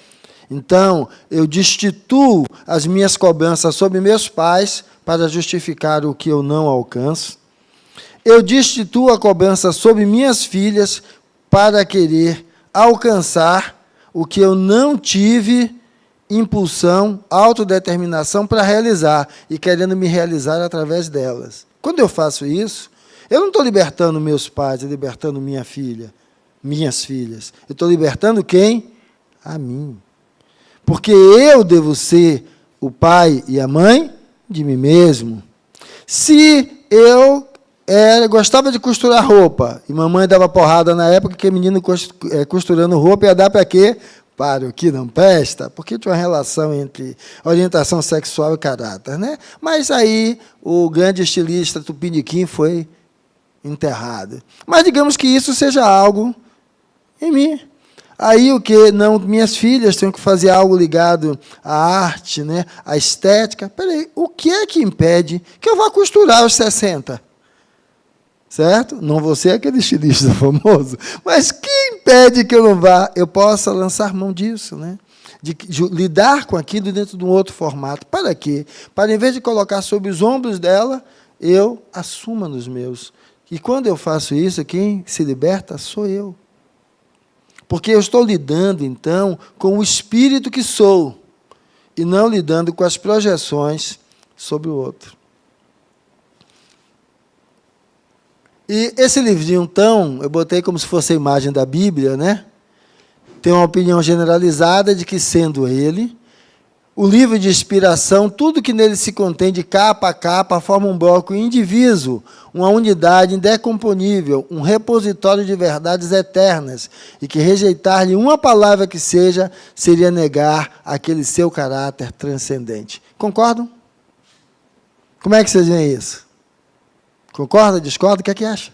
então, eu destituo as minhas cobranças sobre meus pais para justificar o que eu não alcanço. Eu destituo a cobrança sobre minhas filhas para querer alcançar o que eu não tive impulsão, autodeterminação para realizar, e querendo me realizar através delas. Quando eu faço isso, eu não estou libertando meus pais, libertando minhas filhas. Eu estou libertando quem? A mim. Porque eu devo ser o pai e a mãe de mim mesmo. Se eu gostava de costurar roupa, e mamãe dava porrada na época que menino costurando roupa ia dar para quê? Para o que não presta, porque tinha uma relação entre orientação sexual e caráter, né? Mas aí o grande estilista Tupiniquim foi enterrado. Mas digamos que isso seja algo em mim. Aí o que? Não, minhas filhas têm que fazer algo ligado à arte, né? À estética. Peraí, o que é que impede que eu vá costurar aos 60? Certo? Não vou ser aquele estilista famoso, mas que impede que eu possa lançar mão disso, né? De lidar com aquilo dentro de um outro formato. Para quê? Para, em vez de colocar sobre os ombros dela, eu assuma nos meus. E quando eu faço isso, quem se liberta sou eu. Porque eu estou lidando, então, com o espírito que sou, e não lidando com as projeções sobre o outro. E esse livrinho, então, eu botei como se fosse a imagem da Bíblia, né? Tem uma opinião generalizada de que, sendo ele, o livro de inspiração, tudo que nele se contém de capa a capa, forma um bloco indiviso, uma unidade indecomponível, um repositório de verdades eternas, e que rejeitar-lhe uma palavra que seja, seria negar aquele seu caráter transcendente. Concordam? Como é que vocês veem isso? Concorda, discorda? O que é que acha?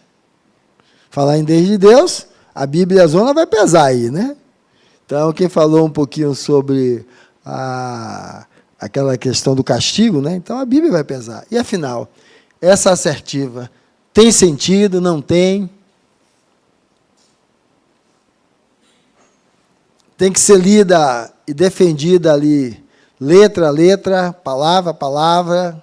Falar em Deus de Deus, a Bíblia zona vai pesar aí, né? Então, quem falou um pouquinho sobre aquela questão do castigo, né? Então, a Bíblia vai pesar. E, afinal, essa assertiva tem sentido, não tem? Tem que ser lida e defendida ali, letra a letra, palavra a palavra.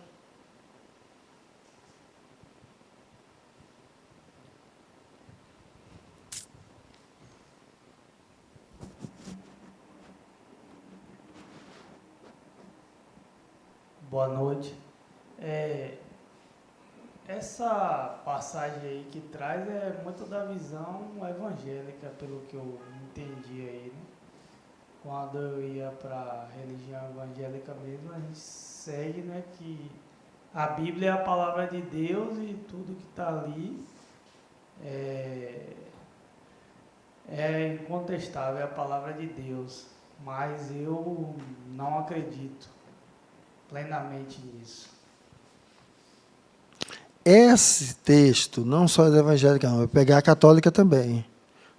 Boa noite. Essa passagem aí que traz é muito da visão evangélica, pelo que eu entendi aí, né? Quando eu ia para a religião evangélica mesmo, a gente segue, né, que a Bíblia é a palavra de Deus e tudo que está ali é incontestável, é a palavra de Deus. Mas eu não acredito plenamente nisso. Esse texto, não só da evangélica, não, vai pegar a católica também,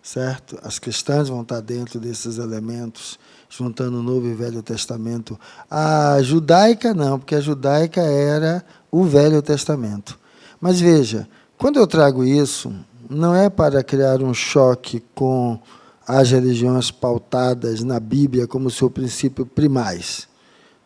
certo? As cristãs vão estar dentro desses elementos, juntando o Novo e Velho Testamento. A judaica, não, porque a judaica era o Velho Testamento. Mas veja, quando eu trago isso, não é para criar um choque com as religiões pautadas na Bíblia como seu princípio primais,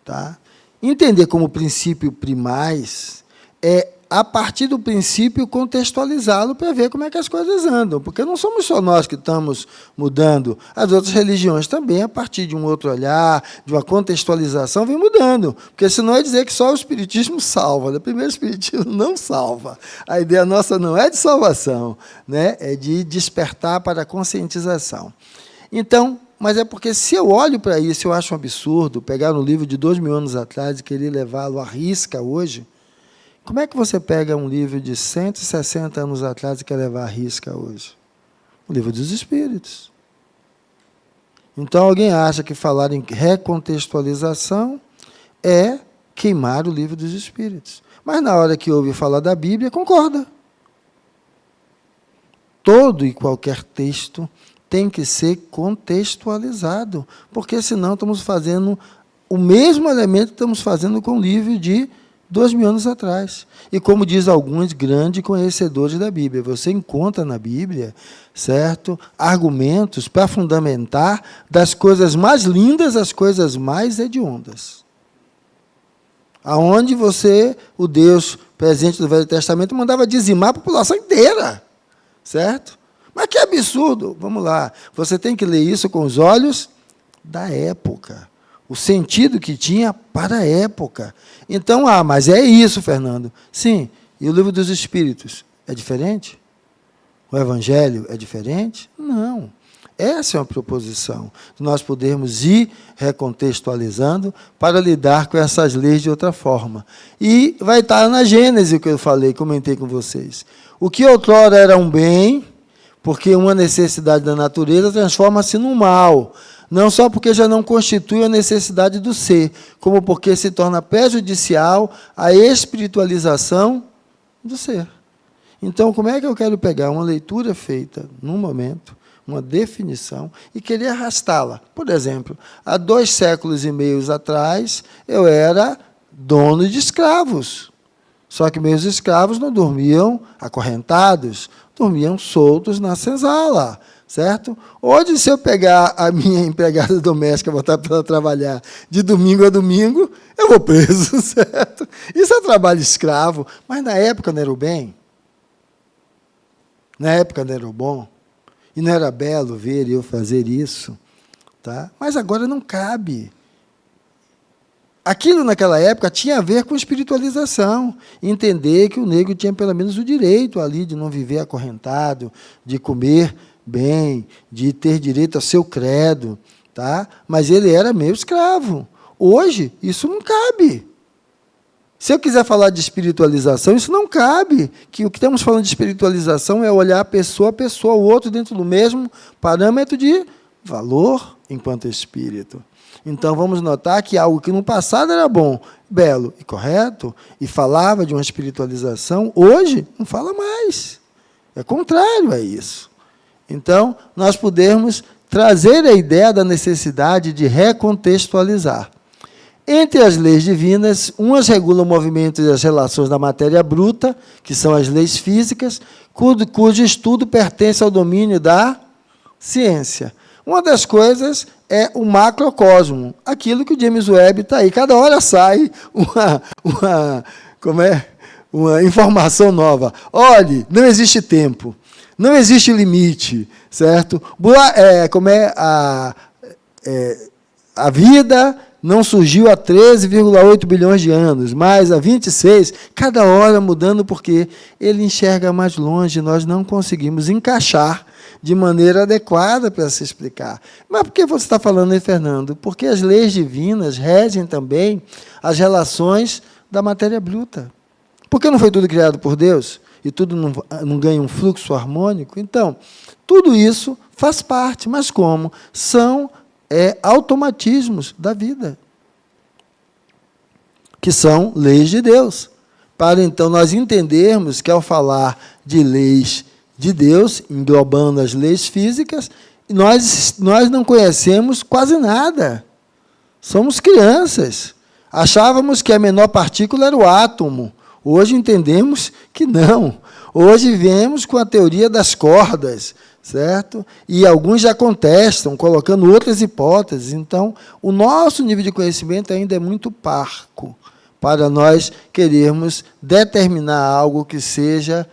tá? Entender como princípio primais é, a partir do princípio, contextualizá-lo para ver como é que as coisas andam. Porque não somos só nós que estamos mudando. As outras religiões também, a partir de um outro olhar, de uma contextualização, vem mudando. Porque senão é dizer que só o Espiritismo salva. Primeiro, o Espiritismo não salva. A ideia nossa não é de salvação, né? É de despertar para a conscientização. Então, mas é porque, se eu olho para isso, eu acho um absurdo pegar um livro de 2000 anos atrás e querer levá-lo à risca hoje, Como é que você pega um livro de 160 anos atrás e quer levar à risca hoje? O livro dos Espíritos. Então, alguém acha que falar em recontextualização é queimar o livro dos Espíritos. Mas, na hora que ouve falar da Bíblia, concorda. Todo e qualquer texto tem que ser contextualizado, porque, senão, estamos fazendo o mesmo elemento que estamos fazendo com o livro de 2000 anos atrás. E como diz alguns grandes conhecedores da Bíblia, você encontra na Bíblia, certo, argumentos para fundamentar das coisas mais lindas às coisas mais hediondas. Aonde você, o Deus presente do Velho Testamento, mandava dizimar a população inteira, certo? Mas que absurdo! Vamos lá, você tem que ler isso com os olhos da época. O sentido que tinha para a época. Então, mas é isso, Fernando. Sim, e o livro dos Espíritos é diferente? O Evangelho é diferente? Não. Essa é uma proposição, de nós podermos ir recontextualizando para lidar com essas leis de outra forma. E vai estar na Gênesis o que eu falei, comentei com vocês. O que outrora era um bem, porque uma necessidade da natureza transforma-se num mal. Não só porque já não constitui a necessidade do ser, como porque se torna prejudicial à espiritualização do ser. Então, como é que eu quero pegar uma leitura feita num momento, uma definição, e querer arrastá-la? Por exemplo, há 2 séculos e meio atrás, eu era dono de escravos. Só que meus escravos não dormiam acorrentados, dormiam soltos na senzala. Certo? Hoje, se eu pegar a minha empregada doméstica e botar para ela trabalhar de domingo a domingo, eu vou preso, certo? Isso é trabalho escravo, mas na época não era o bem? Na época não era o bom? E não era belo ver eu fazer isso? Tá? Mas agora não cabe. Aquilo naquela época tinha a ver com espiritualização, entender que o negro tinha pelo menos o direito ali de não viver acorrentado, de comer bem, de ter direito ao seu credo, tá? Mas ele era meu escravo. Hoje, isso não cabe. Se eu quiser falar de espiritualização, isso não cabe. Que o que estamos falando de espiritualização é olhar pessoa a pessoa, o outro dentro do mesmo parâmetro de valor enquanto espírito. Então, vamos notar que algo que no passado era bom, belo e correto, e falava de uma espiritualização, hoje não fala mais. É contrário a isso. Então, nós podemos trazer a ideia da necessidade de recontextualizar. Entre as leis divinas, umas regulam o movimento e as relações da matéria bruta, que são as leis físicas, cujo estudo pertence ao domínio da ciência. Uma das coisas é o macrocosmo, aquilo que o James Webb está aí. Cada hora sai uma informação nova. Olhe, não existe tempo. Não existe limite, certo? A vida não surgiu há 13,8 bilhões de anos, mas há 26, cada hora mudando, porque ele enxerga mais longe, nós não conseguimos encaixar de maneira adequada para se explicar. Mas por que você está falando aí, Fernando? Porque as leis divinas regem também as relações da matéria bruta. Porque não foi tudo criado por Deus? E tudo não ganha um fluxo harmônico? Então, tudo isso faz parte, mas como? São automatismos da vida, que são leis de Deus. Para, então, nós entendermos que, ao falar de leis de Deus, englobando as leis físicas, nós não conhecemos quase nada. Somos crianças. Achávamos que a menor partícula era o átomo. Hoje entendemos que não. Hoje vemos com a teoria das cordas, certo? E alguns já contestam, colocando outras hipóteses. Então, o nosso nível de conhecimento ainda é muito parco para nós querermos determinar algo que seja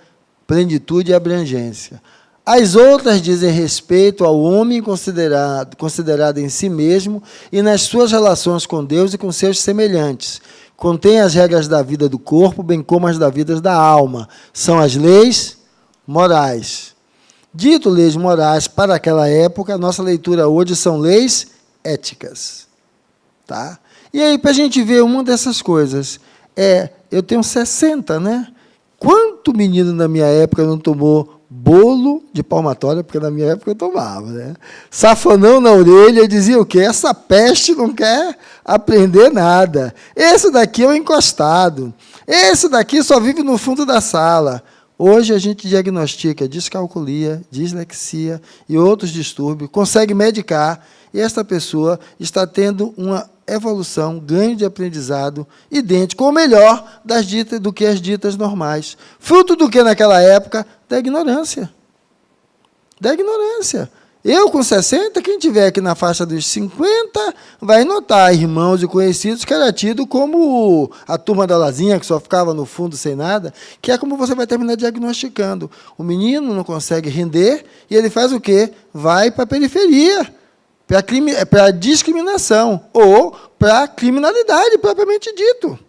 plenitude e abrangência. As outras dizem respeito ao homem considerado em si mesmo e nas suas relações com Deus e com seus semelhantes. Contém as regras da vida do corpo, bem como as da vida da alma. São as leis morais. Dito leis morais para aquela época, a nossa leitura hoje são leis éticas. Tá? E aí, para a gente ver uma dessas coisas, Eu tenho 60, né? Quanto menino na minha época não tomou bolo de palmatória, porque na minha época eu tomava, né? Safanão na orelha, e dizia o quê? Essa peste não quer aprender nada. Esse daqui é o encostado. Esse daqui só vive no fundo da sala. Hoje a gente diagnostica descalculia, dislexia e outros distúrbios, consegue medicar, e esta pessoa está tendo uma evolução, ganho de aprendizado idêntico ou melhor do que as ditas normais. Fruto do que naquela época? Da ignorância. Da ignorância. Eu, com 60, quem tiver aqui na faixa dos 50, vai notar irmãos e conhecidos que era tido como a turma da Lazinha, que só ficava no fundo sem nada, que é como você vai terminar diagnosticando. O menino não consegue render e ele faz o quê? Vai para a periferia, para a discriminação ou para a criminalidade, propriamente dito.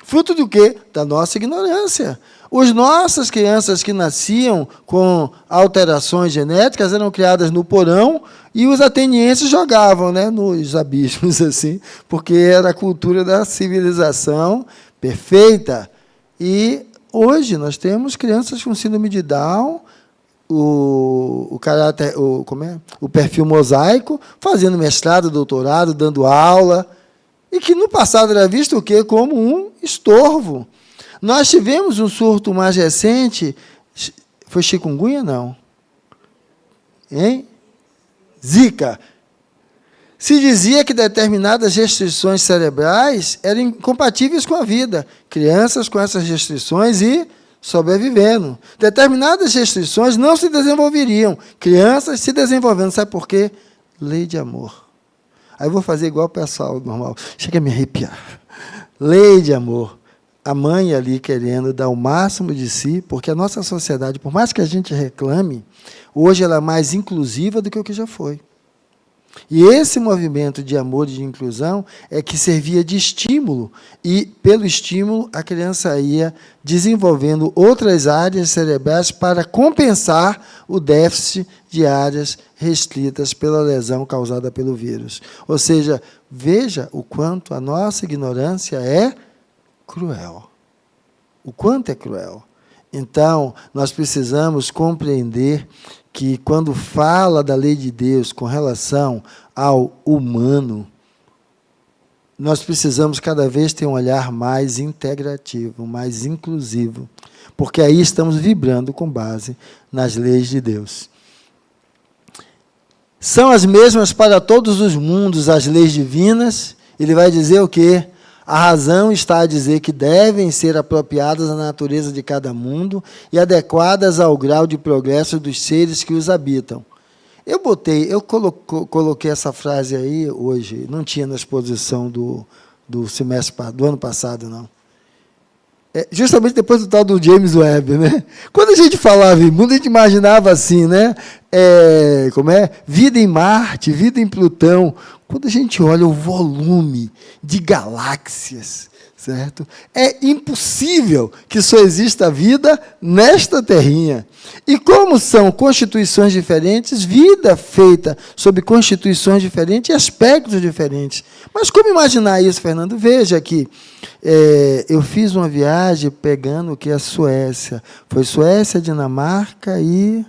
Fruto do quê? Da nossa ignorância. As nossas crianças que nasciam com alterações genéticas eram criadas no porão e os atenienses jogavam, né, nos abismos, assim, porque era a cultura da civilização perfeita. E hoje nós temos crianças com síndrome de Down, o perfil mosaico, fazendo mestrado, doutorado, dando aula, e que no passado era visto o quê? Como um estorvo. Nós tivemos um surto mais recente, foi chikungunya, não? Hein? Zika. Se dizia que determinadas restrições cerebrais eram incompatíveis com a vida. Crianças com essas restrições e sobrevivendo. Determinadas restrições não se desenvolveriam. Crianças se desenvolvendo. Sabe por quê? Lei de amor. Aí eu vou fazer igual o pessoal normal. Chega a me arrepiar. Lei de amor. A mãe ali querendo dar o máximo de si, porque a nossa sociedade, por mais que a gente reclame, hoje ela é mais inclusiva do que o que já foi. E esse movimento de amor e de inclusão é que servia de estímulo, e, pelo estímulo, a criança ia desenvolvendo outras áreas cerebrais para compensar o déficit de áreas restritas pela lesão causada pelo vírus. Ou seja, veja o quanto a nossa ignorância é cruel. O quanto é cruel. Então, nós precisamos compreender que, quando fala da lei de Deus com relação ao humano, nós precisamos cada vez ter um olhar mais integrativo, mais inclusivo, porque aí estamos vibrando com base nas leis de Deus. São as mesmas para todos os mundos as leis divinas. Ele vai dizer o quê? A razão está a dizer que devem ser apropriadas à natureza de cada mundo e adequadas ao grau de progresso dos seres que os habitam. Eu coloquei essa frase aí hoje, não tinha na exposição do ano passado, não. Justamente depois do tal do James Webb, né? Quando a gente falava em mundo, a gente imaginava assim, né? Vida em Marte, vida em Plutão. Quando a gente olha o volume de galáxias, certo? É impossível que só exista vida nesta terrinha. E como são constituições diferentes, vida feita sob constituições diferentes e aspectos diferentes. Mas como imaginar isso, Fernando? Veja que eu fiz uma viagem pegando o que é a Suécia. Foi Suécia, Dinamarca e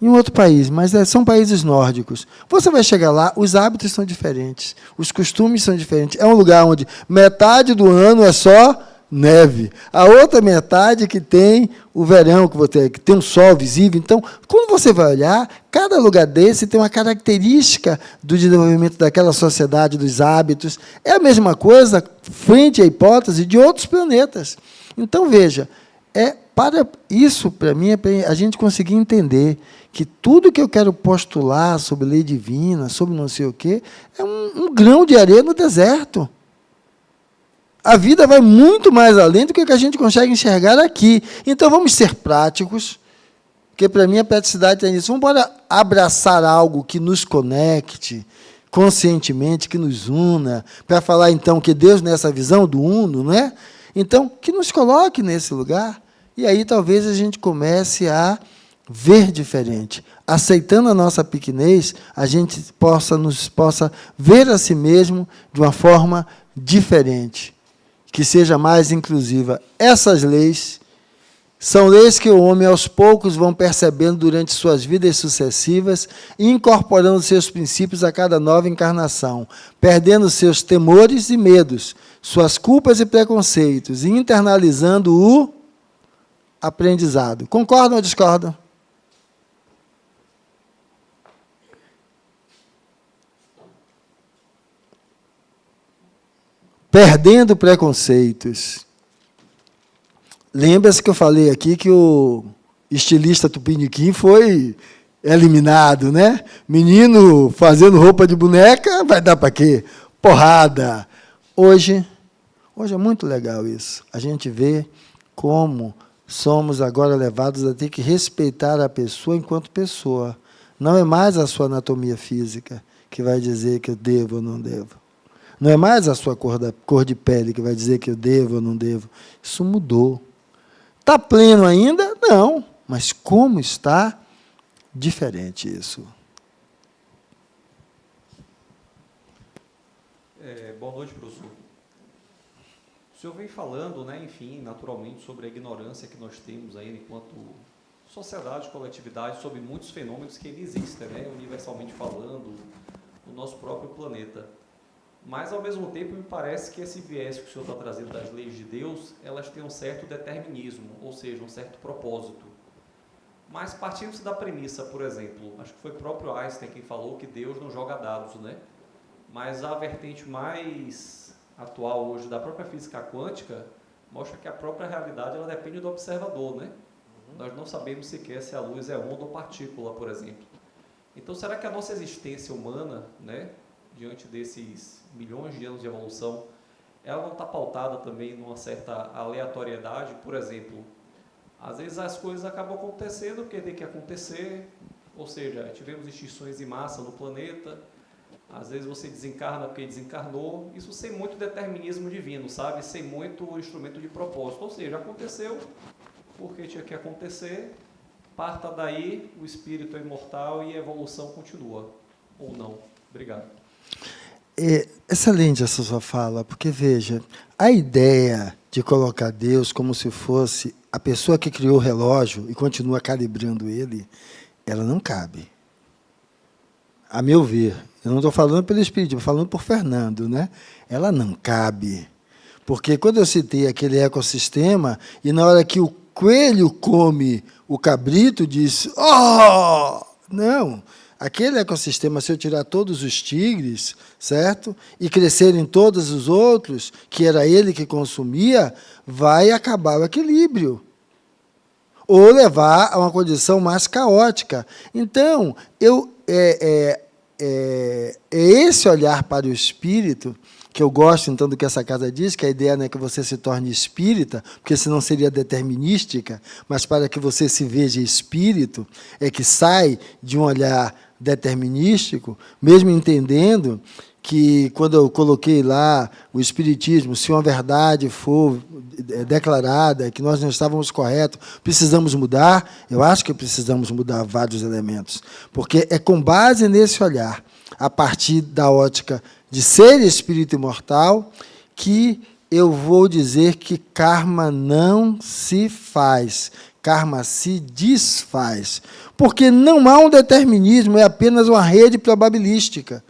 em outro país, mas são países nórdicos. Você vai chegar lá, os hábitos são diferentes, os costumes são diferentes. É um lugar onde metade do ano é só neve, a outra metade que tem o verão, que tem um sol visível. Então, quando você vai olhar, cada lugar desse tem uma característica do desenvolvimento daquela sociedade, dos hábitos. É a mesma coisa frente à hipótese de outros planetas. Então, veja, para mim, é para a gente conseguir entender que tudo que eu quero postular sobre lei divina, sobre não sei o quê, é um grão de areia no deserto. A vida vai muito mais além do que a gente consegue enxergar aqui. Então, vamos ser práticos, porque, para mim, a praticidade é isso. Vamos abraçar algo que nos conecte conscientemente, que nos una, para falar, então, que Deus, nessa visão do uno, não é? Então, que nos coloque nesse lugar, e aí talvez a gente comece a ver diferente. Aceitando a nossa pequenez, a gente possa ver a si mesmo de uma forma diferente. que seja mais inclusiva. Essas leis são leis que o homem, aos poucos, vão percebendo durante suas vidas sucessivas e incorporando seus princípios a cada nova encarnação, perdendo seus temores e medos, suas culpas e preconceitos, e internalizando o aprendizado. Concordam ou discordam? Perdendo preconceitos. Lembra-se que eu falei aqui que o estilista Tupiniquim foi eliminado, né? Menino fazendo roupa de boneca, vai dar para quê? Porrada. Hoje é muito legal isso. A gente vê como somos agora levados a ter que respeitar a pessoa enquanto pessoa. Não é mais a sua anatomia física que vai dizer que eu devo ou não devo. Não é mais a sua cor de pele que vai dizer que eu devo ou não devo. Isso mudou. Está pleno ainda? Não. Mas como está diferente isso? Boa noite, professor. O senhor vem falando, né, enfim, naturalmente, sobre a ignorância que nós temos aí enquanto sociedade, coletividade, sobre muitos fenômenos que existem, né, universalmente falando, no nosso próprio planeta. Mas, ao mesmo tempo, me parece que esse viés que o senhor está trazendo das leis de Deus, elas têm um certo determinismo, ou seja, um certo propósito. Mas, partindo-se da premissa, por exemplo, acho que foi o próprio Einstein quem falou que Deus não joga dados, né? Mas a vertente mais atual hoje da própria física quântica mostra que a própria realidade ela depende do observador, né? Nós não sabemos sequer se a luz é onda ou partícula, por exemplo. Então, será que a nossa existência humana, né, diante desses milhões de anos de evolução, ela não está pautada também numa certa aleatoriedade? Por exemplo, às vezes as coisas acabam acontecendo porque tem que acontecer, ou seja, tivemos extinções em massa no planeta, às vezes você desencarna porque desencarnou, isso sem muito determinismo divino, sabe? Sem muito instrumento de propósito, ou seja, aconteceu porque tinha que acontecer, parta daí, o espírito é imortal e a evolução continua, ou não. Obrigado. É excelente essa sua fala, porque, veja, a ideia de colocar Deus como se fosse a pessoa que criou o relógio e continua calibrando ele, ela não cabe. A meu ver, eu não estou falando pelo Espírito, estou falando por Fernando, né? Ela não cabe. Porque quando eu citei aquele ecossistema, e na hora que o coelho come o cabrito, diz, oh! Não! Aquele ecossistema, se eu tirar todos os tigres, certo? E crescerem todos os outros, que era ele que consumia, vai acabar o equilíbrio. Ou levar a uma condição mais caótica. Então, é esse olhar para o espírito, que eu gosto, então, do que essa casa diz, que a ideia não é que você se torne espírita, porque senão seria determinística, mas para que você se veja espírito, é que sai de um olhar determinístico, mesmo entendendo que, quando eu coloquei lá o espiritismo, se uma verdade for declarada, que nós não estávamos corretos, precisamos mudar, eu acho que precisamos mudar vários elementos, porque é com base nesse olhar, a partir da ótica de ser espírito imortal, que eu vou dizer que karma não se faz, karma se desfaz, porque não há um determinismo, é apenas uma rede probabilística.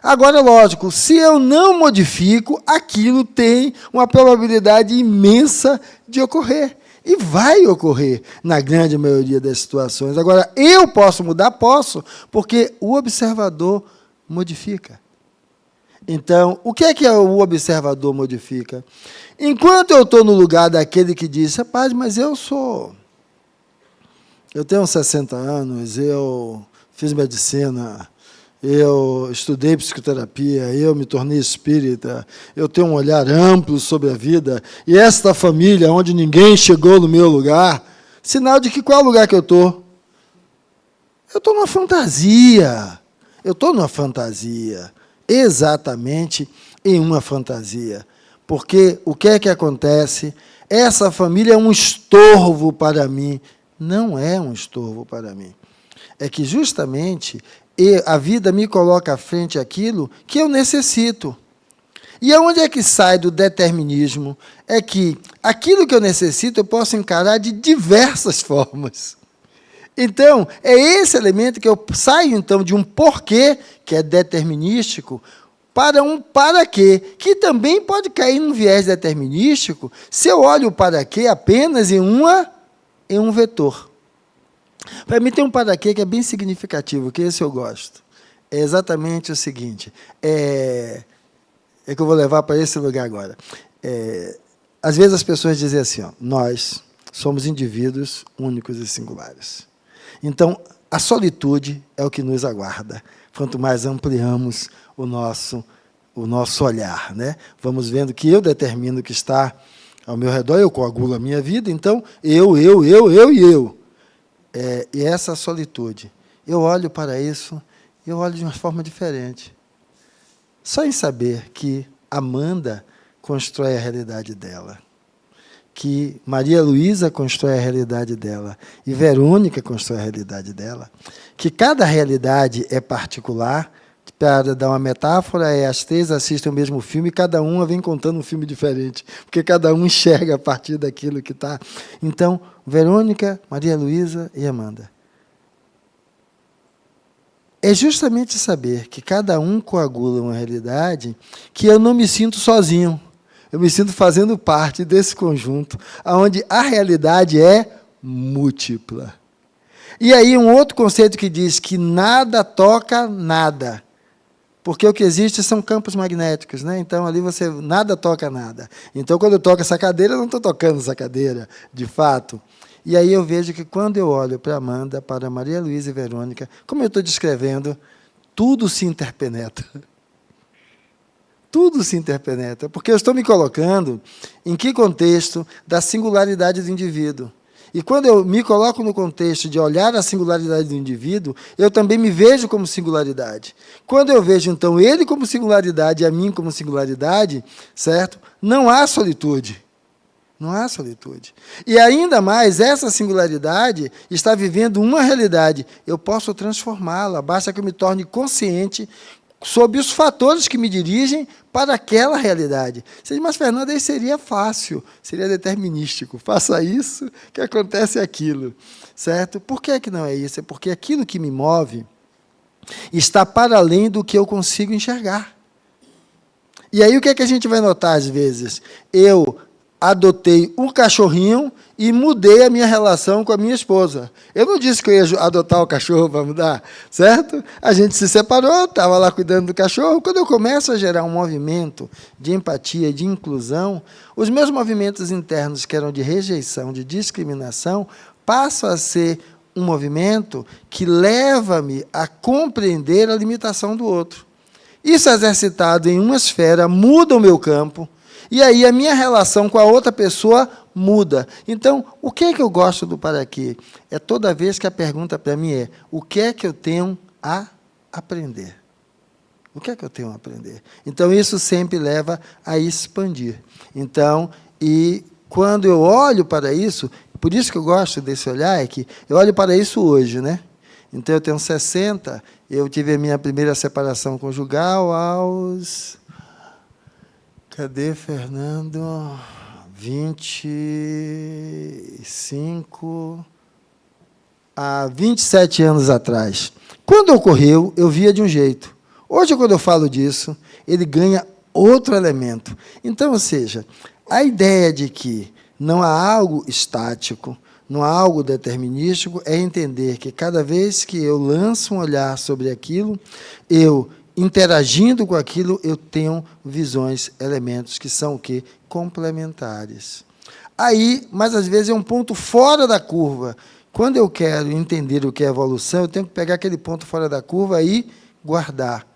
Agora, lógico, se eu não modifico, aquilo tem uma probabilidade imensa de ocorrer. E vai ocorrer na grande maioria das situações. Agora, eu posso mudar? Posso, porque o observador modifica. Então, o que é que o observador modifica? Enquanto eu estou no lugar daquele que diz, rapaz, mas eu tenho 60 anos, eu fiz medicina, eu estudei psicoterapia, eu me tornei espírita, eu tenho um olhar amplo sobre a vida, e esta família, onde ninguém chegou no meu lugar, sinal de que qual é o lugar que eu estou? Eu estou numa fantasia. Eu estou numa fantasia. Exatamente em uma fantasia. Porque o que é que acontece? Essa família é um estorvo para mim. Não é um estorvo para mim. É que, justamente, a vida me coloca à frente aquilo que eu necessito. E aonde é que sai do determinismo? É que aquilo que eu necessito eu posso encarar de diversas formas. Então, é esse elemento que eu saio, então, de um porquê, que é determinístico, para um para quê, que também pode cair num viés determinístico, se eu olho o para quê apenas em um vetor. Para mim tem um para quê que é bem significativo, que esse eu gosto. É exatamente o seguinte, é que eu vou levar para esse lugar agora. Às vezes as pessoas dizem assim, ó, nós somos indivíduos únicos e singulares. Então, a solitude é o que nos aguarda, quanto mais ampliamos o nosso olhar, né? Vamos vendo que eu determino o que está ao meu redor, eu coagulo a minha vida, então, eu e eu. E essa solitude, eu olho para isso, eu olho de uma forma diferente. Só em saber que Amanda constrói a realidade dela, que Maria Luísa constrói a realidade dela, e Verônica constrói a realidade dela, que cada realidade é particular. Para dar uma metáfora, as três assistem o mesmo filme e cada uma vem contando um filme diferente, porque cada um enxerga a partir daquilo que está. Então, Verônica, Maria Luísa e Amanda. É justamente saber que cada um coagula uma realidade que eu não me sinto sozinho. Eu me sinto fazendo parte desse conjunto, onde a realidade é múltipla. E aí um outro conceito que diz que nada toca nada. Porque o que existe são campos magnéticos, né? Então, ali nada toca nada. Então, quando eu toco essa cadeira, eu não estou tocando essa cadeira, de fato. E aí eu vejo que, quando eu olho para Amanda, para Maria Luísa e Verônica, como eu estou descrevendo, tudo se interpenetra. Tudo se interpenetra, porque eu estou me colocando em que contexto da singularidade do indivíduo. E quando eu me coloco no contexto de olhar a singularidade do indivíduo, eu também me vejo como singularidade. Quando eu vejo, então, ele como singularidade e a mim como singularidade, certo? Não há solitude. Não há solitude. E ainda mais, essa singularidade está vivendo uma realidade. Eu posso transformá-la, basta que eu me torne consciente sobre os fatores que me dirigem para aquela realidade. Você diz, mas, Fernando, aí seria fácil, seria determinístico. Faça isso, que acontece aquilo. Certo? Por que não é isso? É porque aquilo que me move está para além do que eu consigo enxergar. E aí o que é que a gente vai notar às vezes? Eu adotei um cachorrinho e mudei a minha relação com a minha esposa. Eu não disse que eu ia adotar o cachorro para mudar, certo? A gente se separou, estava lá cuidando do cachorro. Quando eu começo a gerar um movimento de empatia, de inclusão, os meus movimentos internos, que eram de rejeição, de discriminação, passam a ser um movimento que leva-me a compreender a limitação do outro. Isso exercitado em uma esfera muda o meu campo, e aí a minha relação com a outra pessoa muda. Então, o que é que eu gosto do para quê? É toda vez que a pergunta para mim é, o que é que eu tenho a aprender? O que é que eu tenho a aprender? Então, isso sempre leva a expandir. Então, e quando eu olho para isso, por isso que eu gosto desse olhar, é que eu olho para isso hoje, né? Então, eu tenho 60, eu tive a minha primeira separação conjugal aos... Cadê, Fernando? 25... Há 27 anos atrás. Quando ocorreu, eu via de um jeito. Hoje, quando eu falo disso, ele ganha outro elemento. Então, ou seja, a ideia de que não há algo estático, não há algo determinístico, é entender que cada vez que eu lanço um olhar sobre aquilo, eu, interagindo com aquilo, eu tenho visões, elementos que são o quê? Complementares. Aí, mas às vezes é um ponto fora da curva. Quando eu quero entender o que é evolução, eu tenho que pegar aquele ponto fora da curva e guardar.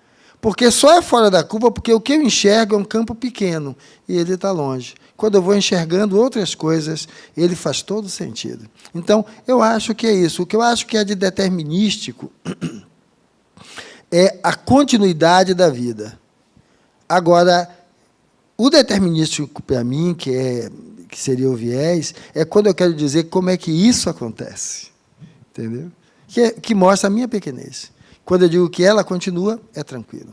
Porque só é fora da curva porque o que eu enxergo é um campo pequeno e ele está longe. Quando eu vou enxergando outras coisas, ele faz todo sentido. Então, eu acho que é isso. O que eu acho que é de determinístico é a continuidade da vida. Agora, o determinístico, para mim, que seria o viés, é quando eu quero dizer como é que isso acontece. Entendeu? Que mostra a minha pequenez. Quando eu digo que ela continua, é tranquilo.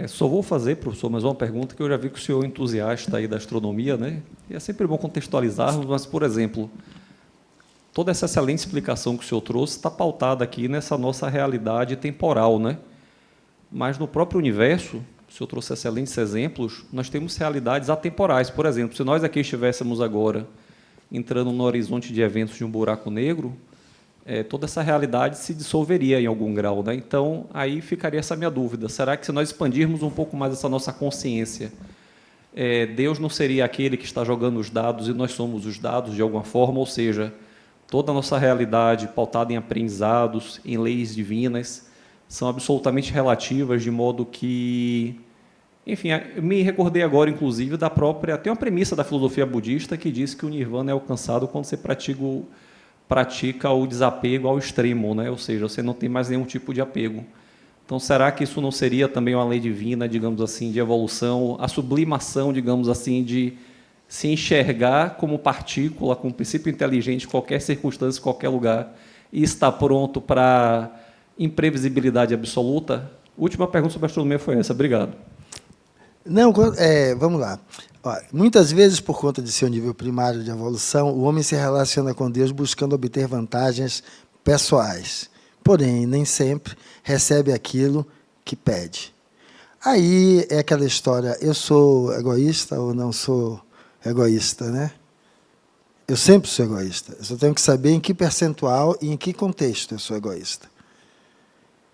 Só vou fazer, professor, mais uma pergunta, que eu já vi que o senhor é entusiasta aí da astronomia, né? E é sempre bom contextualizarmos, mas, por exemplo, toda essa excelente explicação que o senhor trouxe está pautada aqui nessa nossa realidade temporal, né? Mas no próprio universo, o senhor trouxe excelentes exemplos, nós temos realidades atemporais. Por exemplo, se nós aqui estivéssemos agora entrando no horizonte de eventos de um buraco negro, toda essa realidade se dissolveria em algum grau, né? Então, aí ficaria essa minha dúvida. Será que, se nós expandirmos um pouco mais essa nossa consciência, Deus não seria aquele que está jogando os dados e nós somos os dados de alguma forma? Ou seja, toda a nossa realidade pautada em aprendizados, em leis divinas, são absolutamente relativas, de modo que... Enfim, eu me recordei agora, inclusive, da própria... Tem uma premissa da filosofia budista que diz que o nirvana é alcançado quando você pratica o desapego ao extremo, né? Ou seja, você não tem mais nenhum tipo de apego. Então, será que isso não seria também uma lei divina, digamos assim, de evolução, a sublimação, digamos assim, de se enxergar como partícula, como princípio inteligente, em qualquer circunstância, em qualquer lugar, e estar pronto para imprevisibilidade absoluta? Última pergunta sobre a astronomia foi essa. Obrigado. Não, vamos lá. Ó, muitas vezes, por conta de seu nível primário de evolução, o homem se relaciona com Deus buscando obter vantagens pessoais. Porém, nem sempre recebe aquilo que pede. Aí é aquela história, eu sou egoísta ou não sou egoísta, né? Eu sempre sou egoísta. Eu só tenho que saber em que percentual e em que contexto eu sou egoísta.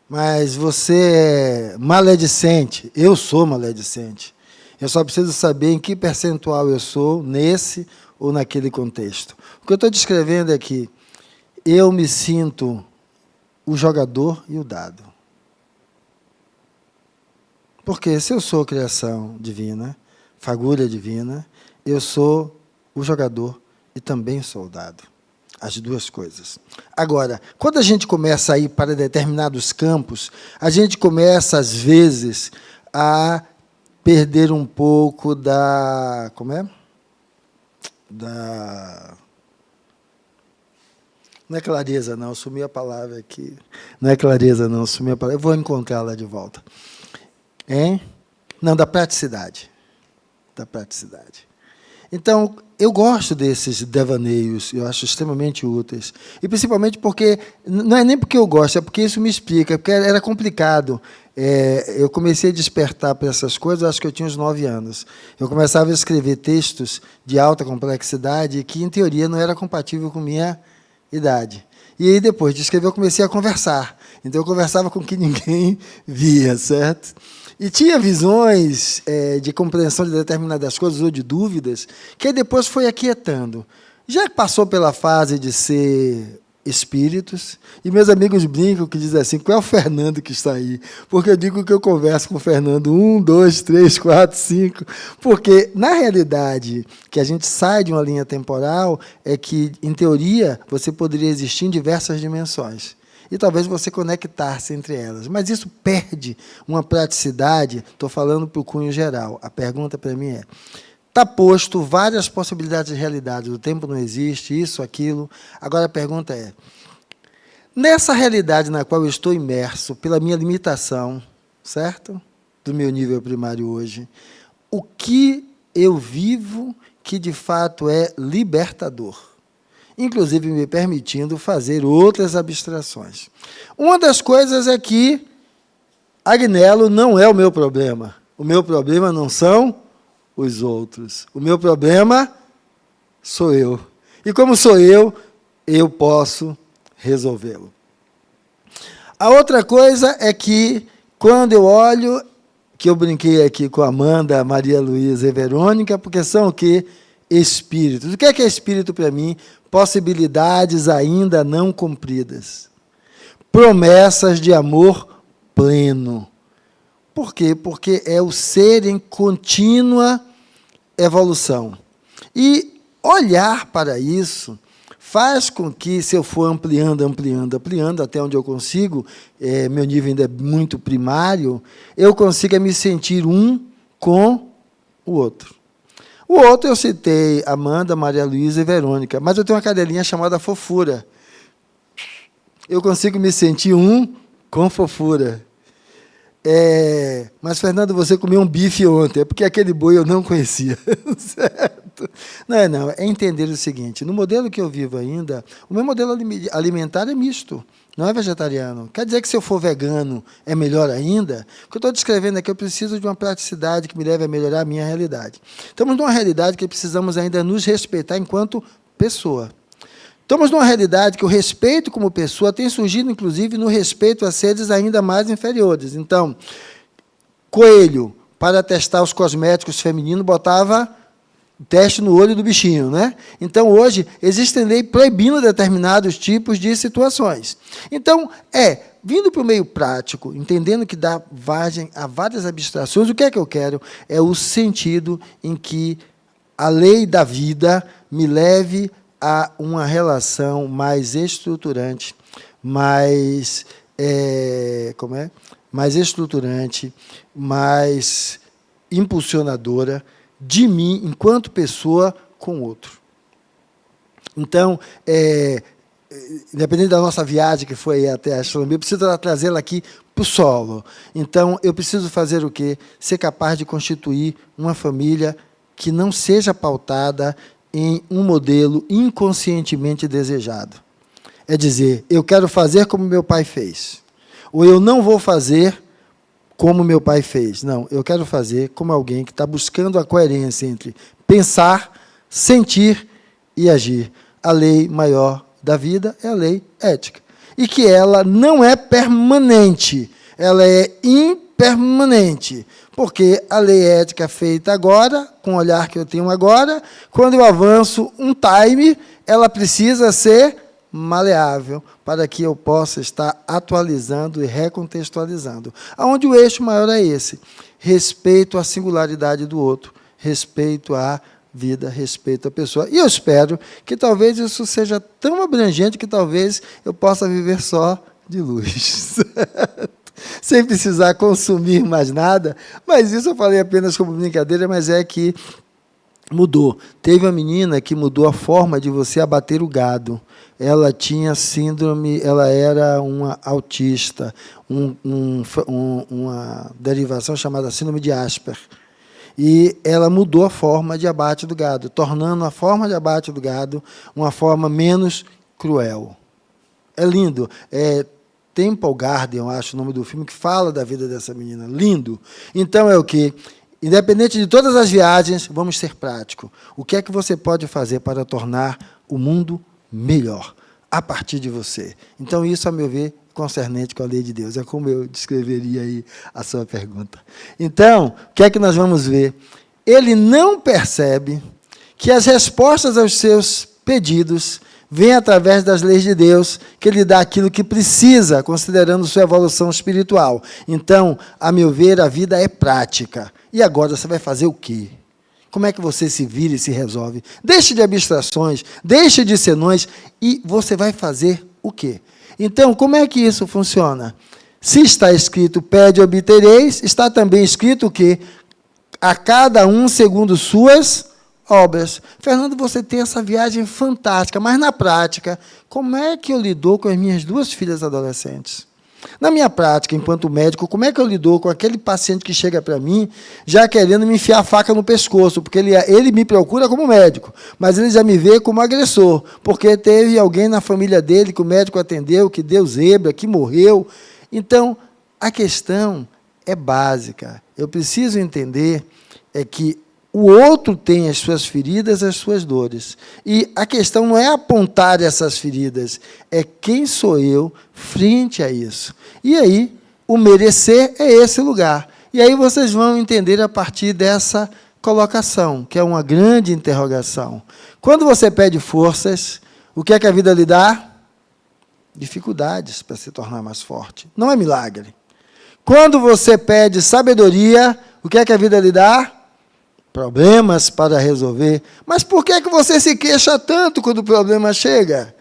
Mas você é maledicente, eu sou maledicente. Eu só preciso saber em que percentual eu sou nesse ou naquele contexto. O que eu estou descrevendo é que eu me sinto o jogador e o dado. Porque se eu sou criação divina, fagulha divina, eu sou o jogador e também sou o dado. As duas coisas. Agora, quando a gente começa a ir para determinados campos, a gente começa, às vezes, a perder um pouco da... Como é? Não é clareza, não. Sumi a palavra aqui. Não é clareza, não. Sumi a palavra. Eu vou encontrá-la de volta. Hein? Não, da praticidade. Da praticidade. Então, eu gosto desses devaneios, eu acho extremamente úteis. E principalmente porque, não é nem porque eu gosto, é porque isso me explica, porque era complicado. Eu comecei a despertar para essas coisas, acho que eu tinha uns 9 anos. Eu começava a escrever textos de alta complexidade que, em teoria, não era compatível com minha idade. E aí, depois de escrever, eu comecei a conversar. Então, eu conversava com quem ninguém via, certo? E tinha visões de compreensão de determinadas coisas ou de dúvidas, que aí depois foi aquietando. Já passou pela fase de ser espíritos, e meus amigos brincam que dizem assim, qual é o Fernando que está aí? Porque eu digo que eu converso com o Fernando 1, 2, 3, 4, 5, porque, na realidade, que a gente sai de uma linha temporal, é que, em teoria, você poderia existir em diversas dimensões. E talvez você conectar-se entre elas. Mas isso perde uma praticidade, estou falando para o cunho geral. A pergunta para mim é, está posto várias possibilidades de realidade, o tempo não existe, isso, aquilo. Agora a pergunta é, nessa realidade na qual eu estou imerso, pela minha limitação, certo? Do meu nível primário hoje, o que eu vivo que de fato é libertador? Inclusive me permitindo fazer outras abstrações. Uma das coisas é que Agnello não é o meu problema. O meu problema não são os outros. O meu problema sou eu. E como sou eu posso resolvê-lo. A outra coisa é que, quando eu olho, que eu brinquei aqui com a Amanda, Maria Luísa e Verônica, porque são o quê? Espíritos. O que é espírito para mim? Possibilidades ainda não cumpridas. Promessas de amor pleno. Por quê? Porque é o ser em contínua evolução. E olhar para isso faz com que, se eu for ampliando, até onde eu consigo, meu nível ainda é muito primário, eu consiga me sentir um com o outro. O outro eu citei Amanda, Maria Luísa e Verônica, mas eu tenho uma cadelinha chamada Fofura. Eu consigo me sentir um com Fofura. Mas, Fernando, você comeu um bife ontem, é porque aquele boi eu não conhecia. Certo? Não, é entender o seguinte, no modelo que eu vivo ainda, o meu modelo alimentar é misto, não é vegetariano. Quer dizer que se eu for vegano é melhor ainda? O que eu estou descrevendo é que eu preciso de uma praticidade que me leve a melhorar a minha realidade. Estamos numa realidade que precisamos ainda nos respeitar enquanto pessoa. Estamos numa realidade que o respeito como pessoa tem surgido, inclusive, no respeito a seres ainda mais inferiores. Então, coelho, para testar os cosméticos femininos, botava teste no olho do bichinho, né? Então, hoje, existem leis proibindo determinados tipos de situações. Então, vindo para o meio prático, entendendo que dá vagem a várias abstrações, o que é que eu quero? É o sentido em que a lei da vida me leve a uma relação mais estruturante, mais estruturante, mais impulsionadora de mim, enquanto pessoa, com o outro. Então, independente da nossa viagem, que foi até a astronomia, eu preciso trazê-la aqui para o solo. Então, eu preciso fazer o quê? Ser capaz de constituir uma família que não seja pautada em um modelo inconscientemente desejado. É dizer, eu quero fazer como meu pai fez, ou eu não vou fazer como meu pai fez. Não, eu quero fazer como alguém que está buscando a coerência entre pensar, sentir e agir. A lei maior da vida é a lei ética. E que ela não é permanente, ela é impermanente. Porque a lei ética feita agora, com o olhar que eu tenho agora, quando eu avanço um time, ela precisa ser maleável, para que eu possa estar atualizando e recontextualizando. Onde o eixo maior é esse: respeito à singularidade do outro, respeito à vida, respeito à pessoa. E eu espero que talvez isso seja tão abrangente que talvez eu possa viver só de luz. Sem precisar consumir mais nada, mas isso eu falei apenas como brincadeira, mas é que mudou. Teve uma menina que mudou a forma de você abater o gado. Ela tinha síndrome, ela era uma autista, uma derivação chamada síndrome de Asper. E ela mudou a forma de abate do gado, tornando a forma de abate do gado uma forma menos cruel. É lindo. Temple Garden, eu acho o nome do filme, que fala da vida dessa menina. Lindo. Então, é o quê? Independente de todas as viagens, vamos ser práticos. O que é que você pode fazer para tornar o mundo melhor, a partir de você? Então, isso, a meu ver, concernente com a lei de Deus. É como eu descreveria aí a sua pergunta. Então, o que é que nós vamos ver? Ele não percebe que as respostas aos seus pedidos vem através das leis de Deus, que Ele dá aquilo que precisa, considerando sua evolução espiritual. Então, a meu ver, a vida é prática. E agora você vai fazer o quê? Como é que você se vira e se resolve? Deixe de abstrações, deixe de senões, e você vai fazer o quê? Então, como é que isso funciona? Se está escrito, pede e obtereis, está também escrito o quê? A cada um segundo suas obras. Fernando, você tem essa viagem fantástica, mas na prática, como é que eu lido com as minhas duas filhas adolescentes? Na minha prática, enquanto médico, como é que eu lido com aquele paciente que chega para mim já querendo me enfiar a faca no pescoço? Porque ele me procura como médico, mas ele já me vê como agressor, porque teve alguém na família dele que o médico atendeu, que deu zebra, que morreu. Então, a questão é básica. Eu preciso entender que o outro tem as suas feridas, as suas dores. E a questão não é apontar essas feridas, é quem sou eu frente a isso. E aí, o merecer é esse lugar. E aí vocês vão entender a partir dessa colocação, que é uma grande interrogação. Quando você pede forças, o que é que a vida lhe dá? Dificuldades para se tornar mais forte. Não é milagre. Quando você pede sabedoria, o que é que a vida lhe dá? Problemas para resolver. Mas por que você se queixa tanto quando o problema chega?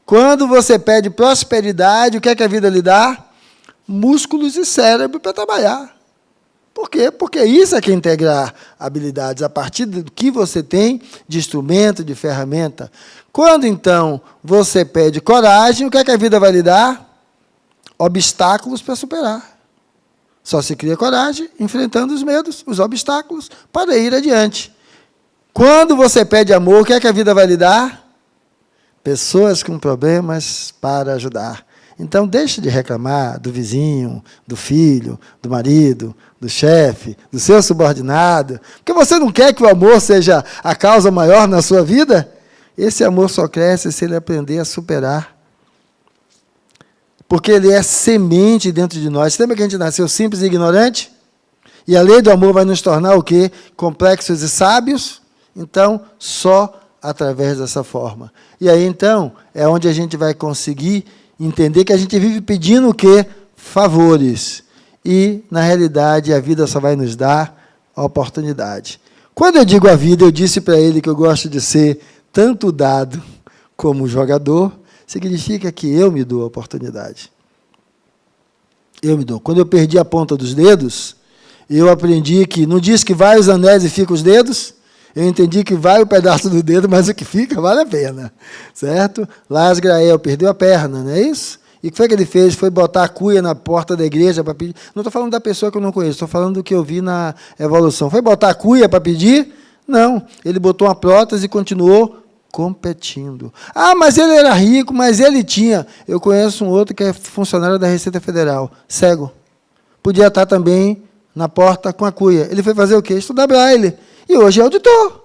Quando você pede prosperidade, o que é que a vida lhe dá? Músculos e cérebro para trabalhar. Por quê? Porque isso é que é integrar habilidades a partir do que você tem de instrumento, de ferramenta. Quando, então, você pede coragem, o que é que a vida vai lhe dar? Obstáculos para superar. Só se cria coragem enfrentando os medos, os obstáculos, para ir adiante. Quando você pede amor, o que é que a vida vai lhe dar? Pessoas com problemas para ajudar. Então, deixe de reclamar do vizinho, do filho, do marido, do chefe, do seu subordinado, porque você não quer que o amor seja a causa maior na sua vida? Esse amor só cresce se ele aprender a superar. Porque ele é semente dentro de nós. Lembra que a gente nasceu simples e ignorante? E a lei do amor vai nos tornar o quê? Complexos e sábios? Então, só através dessa forma. E aí, então, é onde a gente vai conseguir entender que a gente vive pedindo o quê? Favores. E, na realidade, a vida só vai nos dar a oportunidade. Quando eu digo a vida, eu disse para ele que eu gosto de ser tanto dado como jogador, significa que eu me dou a oportunidade. Eu me dou. Quando eu perdi a ponta dos dedos, eu aprendi que não diz que vai os anéis e fica os dedos, eu entendi que vai o pedaço do dedo, mas o que fica vale a pena, certo? Lá Asgrael perdeu a perna, não é isso? E o que foi que ele fez? Foi botar a cuia na porta da igreja para pedir. Não estou falando da pessoa que eu não conheço, estou falando do que eu vi na evolução. Foi botar a cuia para pedir? Não. Ele botou uma prótese e continuou competindo. Ah, mas ele era rico, mas ele tinha. Eu conheço um outro que é funcionário da Receita Federal, cego. Podia estar também na porta com a cuia. Ele foi fazer o quê? Estudar Braille. E hoje é auditor.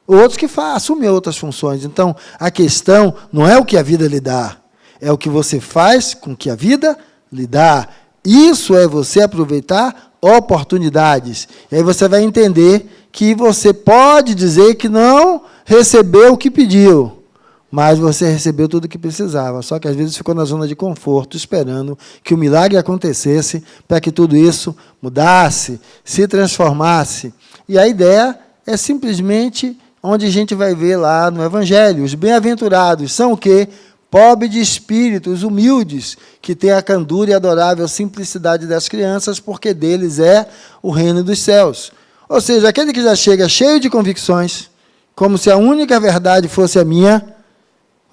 Outros que assumem outras funções. Então, a questão não é o que a vida lhe dá, é o que você faz com que a vida lhe dá. Isso é você aproveitar oportunidades. E aí você vai entender que você pode dizer que não recebeu o que pediu, mas você recebeu tudo o que precisava. Só que, às vezes, ficou na zona de conforto, esperando que o milagre acontecesse para que tudo isso mudasse, se transformasse. E a ideia é simplesmente onde a gente vai ver lá no Evangelho. Os bem-aventurados são o quê? Pobres de espírito, os humildes, que têm a candura e adorável simplicidade das crianças, porque deles é o reino dos céus. Ou seja, aquele que já chega cheio de convicções, como se a única verdade fosse a minha,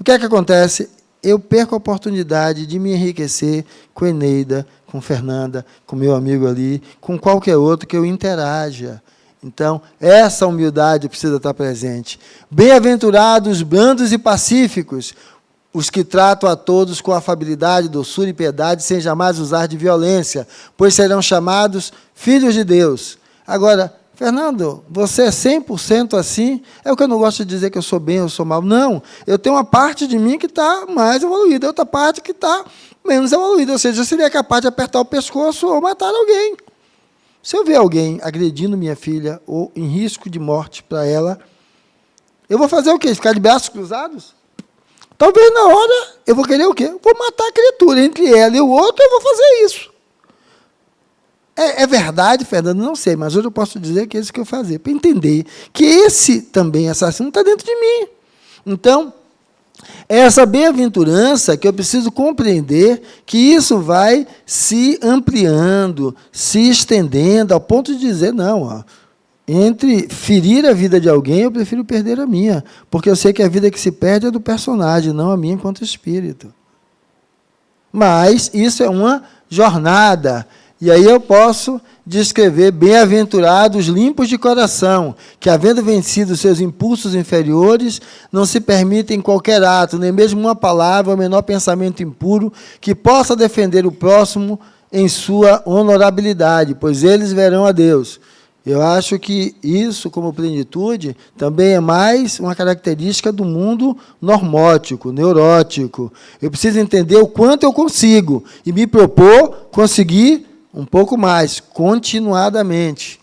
o que é que acontece? Eu perco a oportunidade de me enriquecer com Eneida, com Fernanda, com meu amigo ali, com qualquer outro que eu interaja. Então, essa humildade precisa estar presente. Bem-aventurados, brandos e pacíficos, os que tratam a todos com afabilidade, doçura e piedade, sem jamais usar de violência, pois serão chamados filhos de Deus. Agora, Fernando, você é 100% assim? É o que eu não gosto de dizer que eu sou bem ou sou mal. Não, eu tenho uma parte de mim que está mais evoluída, outra parte que está menos evoluída. Ou seja, eu seria capaz de apertar o pescoço ou matar alguém. Se eu ver alguém agredindo minha filha ou em risco de morte para ela, eu vou fazer o quê? Ficar de braços cruzados? Talvez na hora eu vou querer o quê? Vou matar a criatura. Entre ela e o outro, eu vou fazer isso. É verdade, Fernando? Não sei, mas hoje eu posso dizer que é isso que eu fazer, para entender que esse também assassino está dentro de mim. Então, essa bem-aventurança que eu preciso compreender que isso vai se ampliando, se estendendo, ao ponto de dizer, não, ó, entre ferir a vida de alguém, eu prefiro perder a minha, porque eu sei que a vida que se perde é do personagem, não a minha enquanto espírito. Mas isso é uma jornada. E aí eu posso descrever bem-aventurados limpos de coração, que, havendo vencido seus impulsos inferiores, não se permitem qualquer ato, nem mesmo uma palavra ou menor pensamento impuro, que possa defender o próximo em sua honorabilidade, pois eles verão a Deus. Eu acho que isso, como plenitude, também é mais uma característica do mundo normótico, neurótico. Eu preciso entender o quanto eu consigo e me propor conseguir um pouco mais, continuadamente.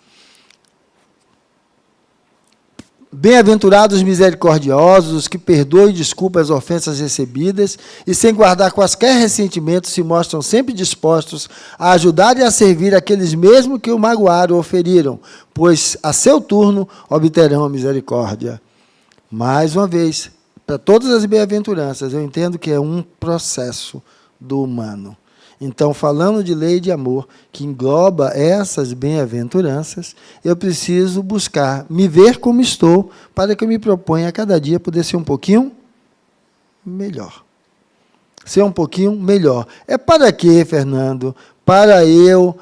Bem-aventurados misericordiosos, os que perdoam e desculpam as ofensas recebidas, e sem guardar quaisquer ressentimentos, se mostram sempre dispostos a ajudar e a servir aqueles mesmos que o magoaram ou feriram, pois, a seu turno, obterão a misericórdia. Mais uma vez, para todas as bem-aventuranças, eu entendo que é um processo do humano. Então, falando de lei de amor, que engloba essas bem-aventuranças, eu preciso buscar me ver como estou, para que eu me proponha a cada dia poder ser um pouquinho melhor. Ser um pouquinho melhor. É para quê, Fernando? Para eu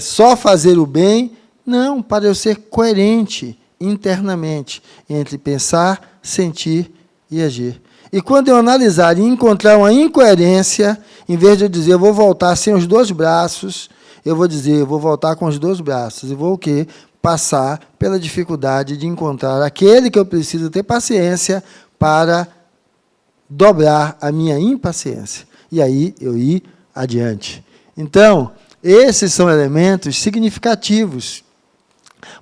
só fazer o bem. Não, para eu ser coerente internamente entre pensar, sentir e agir. E quando eu analisar e encontrar uma incoerência, em vez de eu dizer, eu vou voltar sem os 2 braços, eu vou dizer, eu vou voltar com os 2 braços. E vou o quê? Passar pela dificuldade de encontrar aquele que eu preciso ter paciência para dobrar a minha impaciência. E aí eu ir adiante. Então, esses são elementos significativos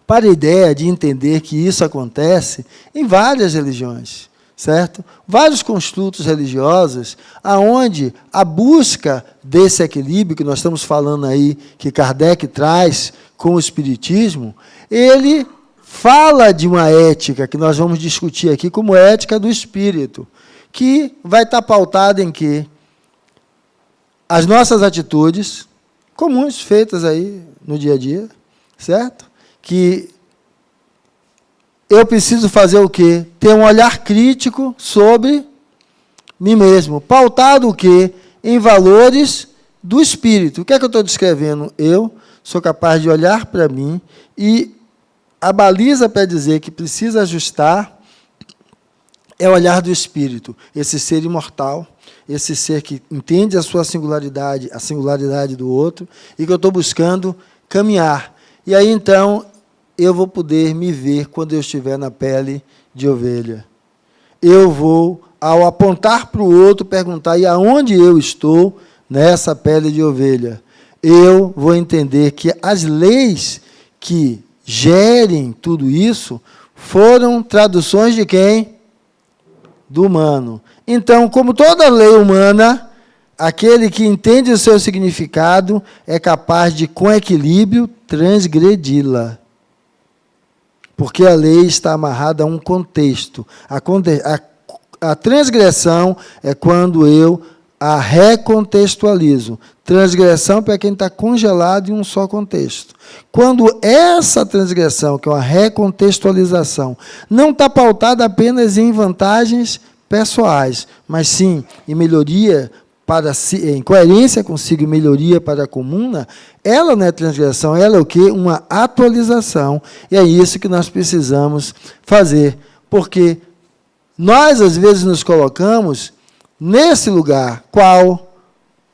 para a ideia de entender que isso acontece em várias religiões, certo? Vários construtos religiosos, aonde a busca desse equilíbrio que nós estamos falando aí, que Kardec traz com o Espiritismo, ele fala de uma ética que nós vamos discutir aqui como ética do espírito, que vai estar pautada em quê? As nossas atitudes comuns feitas aí no dia a dia, certo? Que eu preciso fazer o quê? Ter um olhar crítico sobre mim mesmo. Pautado o quê? Em valores do espírito. O que é que eu estou descrevendo? Eu sou capaz de olhar para mim e a baliza para dizer que precisa ajustar é o olhar do espírito. Esse ser imortal, esse ser que entende a sua singularidade, a singularidade do outro, e que eu estou buscando caminhar. E aí, então, eu vou poder me ver quando eu estiver na pele de ovelha. Eu vou, ao apontar para o outro, perguntar, e aonde eu estou nessa pele de ovelha? Eu vou entender que as leis que gerem tudo isso foram traduções de quem? Do humano. Então, como toda lei humana, aquele que entende o seu significado é capaz de, com equilíbrio, transgredi-la. Porque a lei está amarrada a um contexto. A transgressão é quando eu a recontextualizo. Transgressão para quem está congelado em um só contexto. Quando essa transgressão, que é uma recontextualização, não está pautada apenas em vantagens pessoais, mas sim em melhoria para si, em coerência consigo e melhoria para a comuna, ela não é transgressão, ela é o quê? Uma atualização. E é isso que nós precisamos fazer. Porque nós, às vezes, nos colocamos nesse lugar. Qual?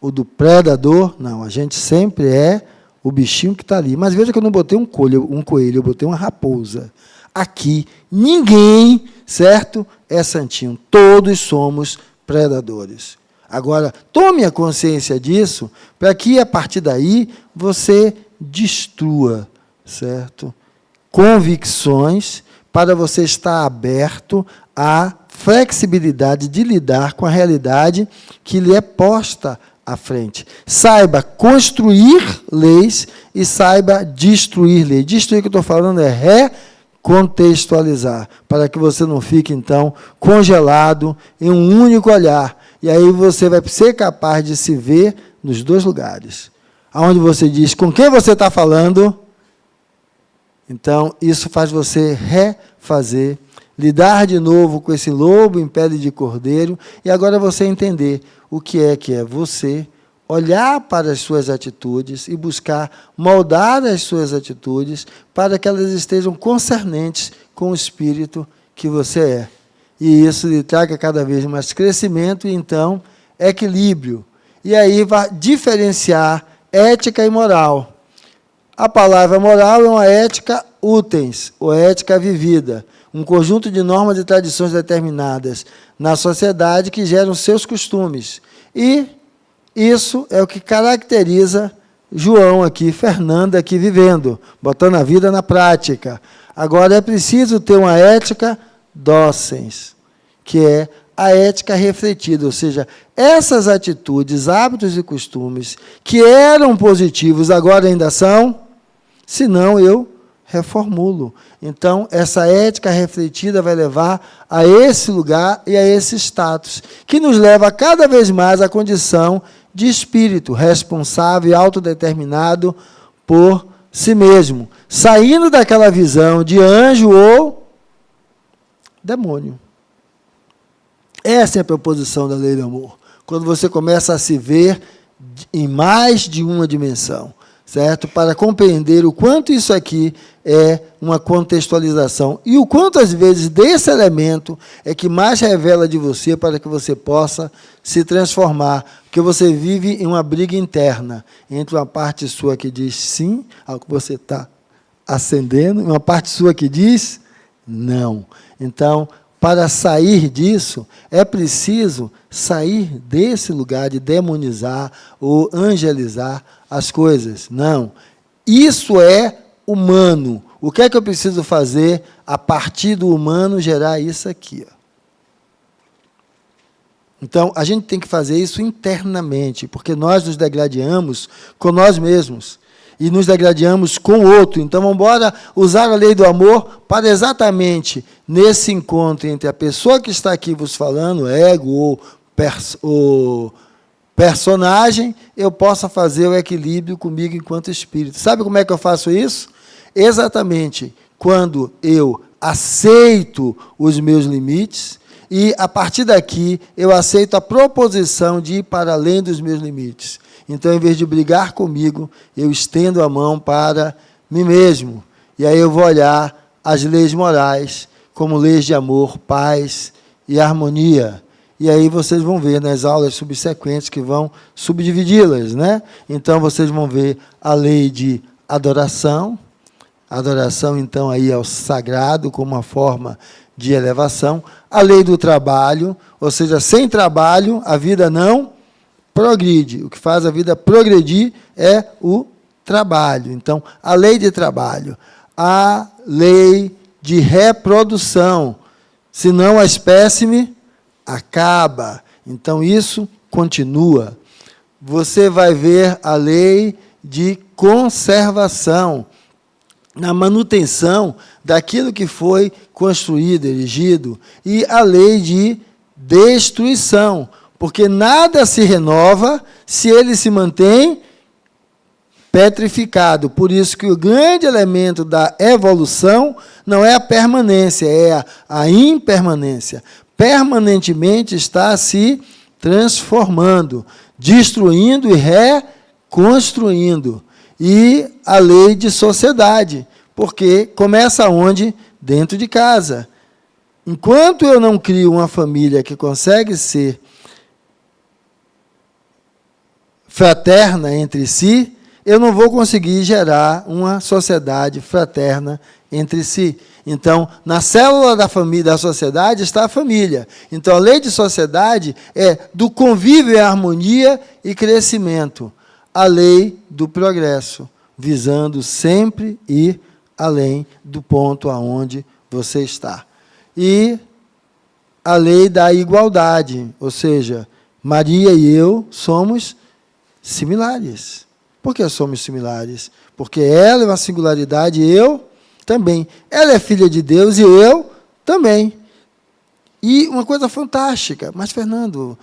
O do predador? Não, a gente sempre é o bichinho que está ali. Mas veja que eu não botei um coelho, eu botei uma raposa. Aqui, ninguém, certo? É santinho. Todos somos predadores. Agora, tome a consciência disso, para que, a partir daí, você destrua, certo? Convicções, para você estar aberto à flexibilidade de lidar com a realidade que lhe é posta à frente. Saiba construir leis e saiba destruir leis. Destruir, que eu estou falando, é recontextualizar, para que você não fique, então, congelado em um único olhar. E aí você vai ser capaz de se ver nos 2 lugares. Aonde você diz com quem você está falando. Então, isso faz você refazer, lidar de novo com esse lobo em pele de cordeiro, e agora você entender o que é você, olhar para as suas atitudes e buscar moldar as suas atitudes para que elas estejam concernentes com o espírito que você é. E isso lhe traga cada vez mais crescimento e, então, equilíbrio. E aí vai diferenciar ética e moral. A palavra moral é uma ética utens, ou ética vivida, um conjunto de normas e tradições determinadas na sociedade que geram seus costumes. E isso é o que caracteriza João aqui, Fernanda aqui vivendo, botando a vida na prática. Agora é preciso ter uma ética docens, que é a ética refletida, ou seja, essas atitudes, hábitos e costumes que eram positivos, agora ainda são, senão eu reformulo. Então, essa ética refletida vai levar a esse lugar e a esse status, que nos leva cada vez mais à condição de espírito responsável e autodeterminado por si mesmo, saindo daquela visão de anjo ou demônio. Essa é a proposição da lei do amor. Quando você começa a se ver em mais de uma dimensão, certo? Para compreender o quanto isso aqui é uma contextualização e o quanto, às vezes, desse elemento é que mais revela de você para que você possa se transformar, porque você vive em uma briga interna entre uma parte sua que diz sim ao que você está acendendo e uma parte sua que diz não. Então, para sair disso, é preciso sair desse lugar de demonizar ou angelizar as coisas. Não. Isso é humano. O que é que eu preciso fazer a partir do humano gerar isso aqui? Ó. Então, a gente tem que fazer isso internamente, porque nós nos degradamos com nós mesmos e nos degradamos com o outro. Então, vamos embora usar a lei do amor para exatamente nesse encontro entre a pessoa que está aqui vos falando, ego ou personagem, eu possa fazer o equilíbrio comigo enquanto espírito. Sabe como é que eu faço isso? Exatamente quando eu aceito os meus limites e, a partir daqui, eu aceito a proposição de ir para além dos meus limites. Então, em vez de brigar comigo, eu estendo a mão para mim mesmo. E aí eu vou olhar as leis morais como leis de amor, paz e harmonia. E aí vocês vão ver nas aulas subsequentes que vão subdividi-las, né? Então, vocês vão ver a lei de adoração. Adoração, então, aí ao sagrado como uma forma de elevação. A lei do trabalho, ou seja, sem trabalho, a vida não progride. O que faz a vida progredir é o trabalho. Então, a lei de trabalho. A lei de reprodução. Senão a espécime acaba. Então, isso continua. Você vai ver a lei de conservação, na manutenção daquilo que foi construído, erigido, e a lei de destruição, porque nada se renova se ele se mantém petrificado. Por isso que o grande elemento da evolução não é a permanência, é a impermanência. Permanentemente está se transformando, destruindo e reconstruindo. E a lei de sociedade, porque começa onde? Dentro de casa. Enquanto eu não crio uma família que consegue ser fraterna entre si, eu não vou conseguir gerar uma sociedade fraterna entre si. Então, na célula da família, da sociedade, está a família. Então, a lei de sociedade é do convívio e harmonia e crescimento. A lei do progresso, visando sempre ir além do ponto aonde você está. E a lei da igualdade, ou seja, Maria e eu somos similares. Por que somos similares? Porque ela é uma singularidade e eu também. Ela é filha de Deus e eu também. E uma coisa fantástica, mas, Fernando,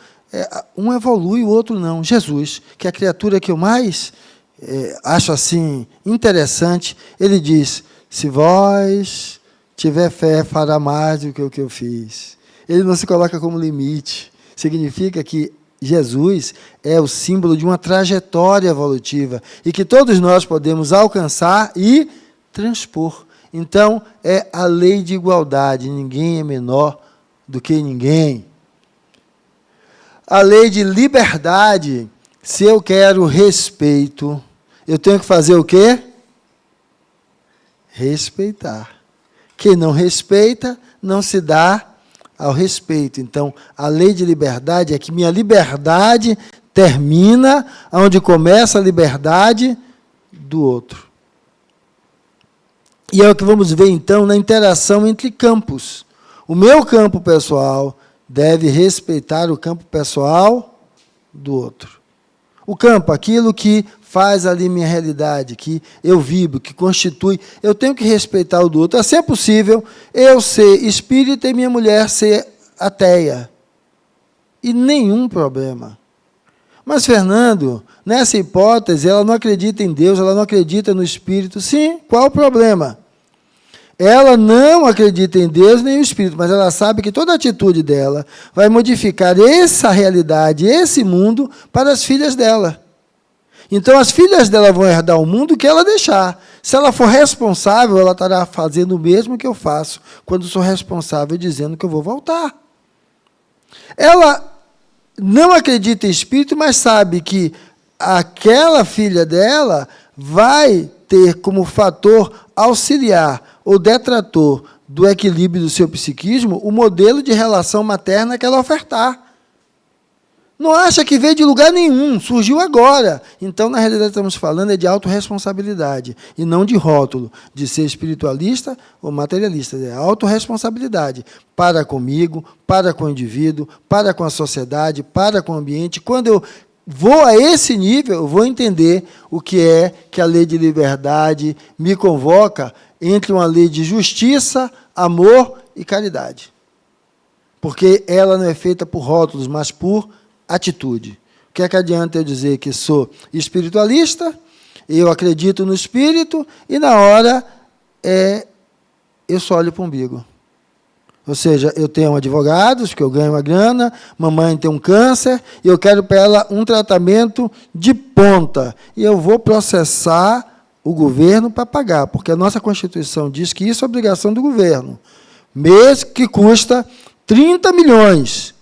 um evolui, o outro não. Jesus, que é a criatura que eu mais acho assim interessante, ele diz, se vós tiver fé, fará mais do que o que eu fiz. Ele não se coloca como limite. Significa que Jesus é o símbolo de uma trajetória evolutiva e que todos nós podemos alcançar e transpor. Então, é a lei de igualdade. Ninguém é menor do que ninguém. A lei de liberdade, se eu quero respeito, eu tenho que fazer o quê? Respeitar. Quem não respeita, não se dá ao respeito. Então, a lei de liberdade é que minha liberdade termina onde começa a liberdade do outro. E é o que vamos ver, então, na interação entre campos. O meu campo pessoal deve respeitar o campo pessoal do outro. O campo, aquilo que faz ali minha realidade, que eu vibro, que constitui, eu tenho que respeitar o do outro. Assim é possível eu ser espírita e minha mulher ser ateia. E nenhum problema. Mas, Fernando, nessa hipótese, ela não acredita em Deus, ela não acredita no Espírito. Sim, qual o problema? Ela não acredita em Deus nem no Espírito, mas ela sabe que toda atitude dela vai modificar essa realidade, esse mundo, para as filhas dela. Então, as filhas dela vão herdar o mundo que ela deixar. Se ela for responsável, ela estará fazendo o mesmo que eu faço quando sou responsável, dizendo que eu vou voltar. Ela não acredita em espírito, mas sabe que aquela filha dela vai ter como fator auxiliar ou detrator do equilíbrio do seu psiquismo o modelo de relação materna que ela ofertar. Não acha que veio de lugar nenhum, surgiu agora. Então, na realidade, estamos falando de autorresponsabilidade, e não de rótulo, de ser espiritualista ou materialista. É autorresponsabilidade para comigo, para com o indivíduo, para com a sociedade, para com o ambiente. Quando eu vou a esse nível, eu vou entender o que é que a lei de liberdade me convoca entre uma lei de justiça, amor e caridade. Porque ela não é feita por rótulos, mas por atitude. O que é que adianta eu dizer que sou espiritualista, eu acredito no espírito, e na hora eu só olho para o umbigo. Ou seja, eu tenho advogados, que eu ganho uma grana, mamãe tem um câncer, e eu quero para ela um tratamento de ponta. E eu vou processar o governo para pagar, porque a nossa Constituição diz que isso é obrigação do governo. Mesmo que custa 30 milhões.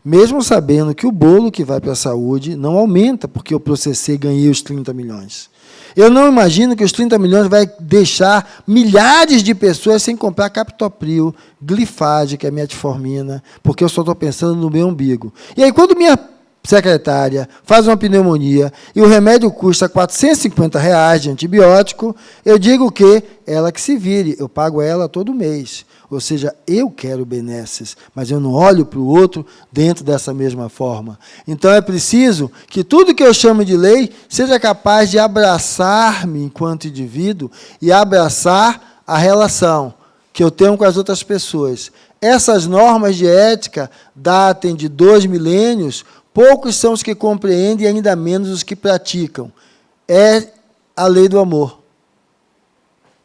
Mesmo sabendo que o bolo que vai para a saúde não aumenta, porque eu processei e ganhei os 30 milhões. Eu não imagino que os 30 milhões vai deixar milhares de pessoas sem comprar captopril, glifage, que é metformina, porque eu só estou pensando no meu umbigo. E aí, quando minha secretária faz uma pneumonia e o remédio custa R$450 de antibiótico, eu digo que ela que se vire, eu pago ela todo mês. Ou seja, eu quero benesses, mas eu não olho para o outro dentro dessa mesma forma. Então, é preciso que tudo que eu chamo de lei seja capaz de abraçar-me enquanto indivíduo e abraçar a relação que eu tenho com as outras pessoas. Essas normas de ética datem de 2 milênios, poucos são os que compreendem e ainda menos os que praticam. É a lei do amor.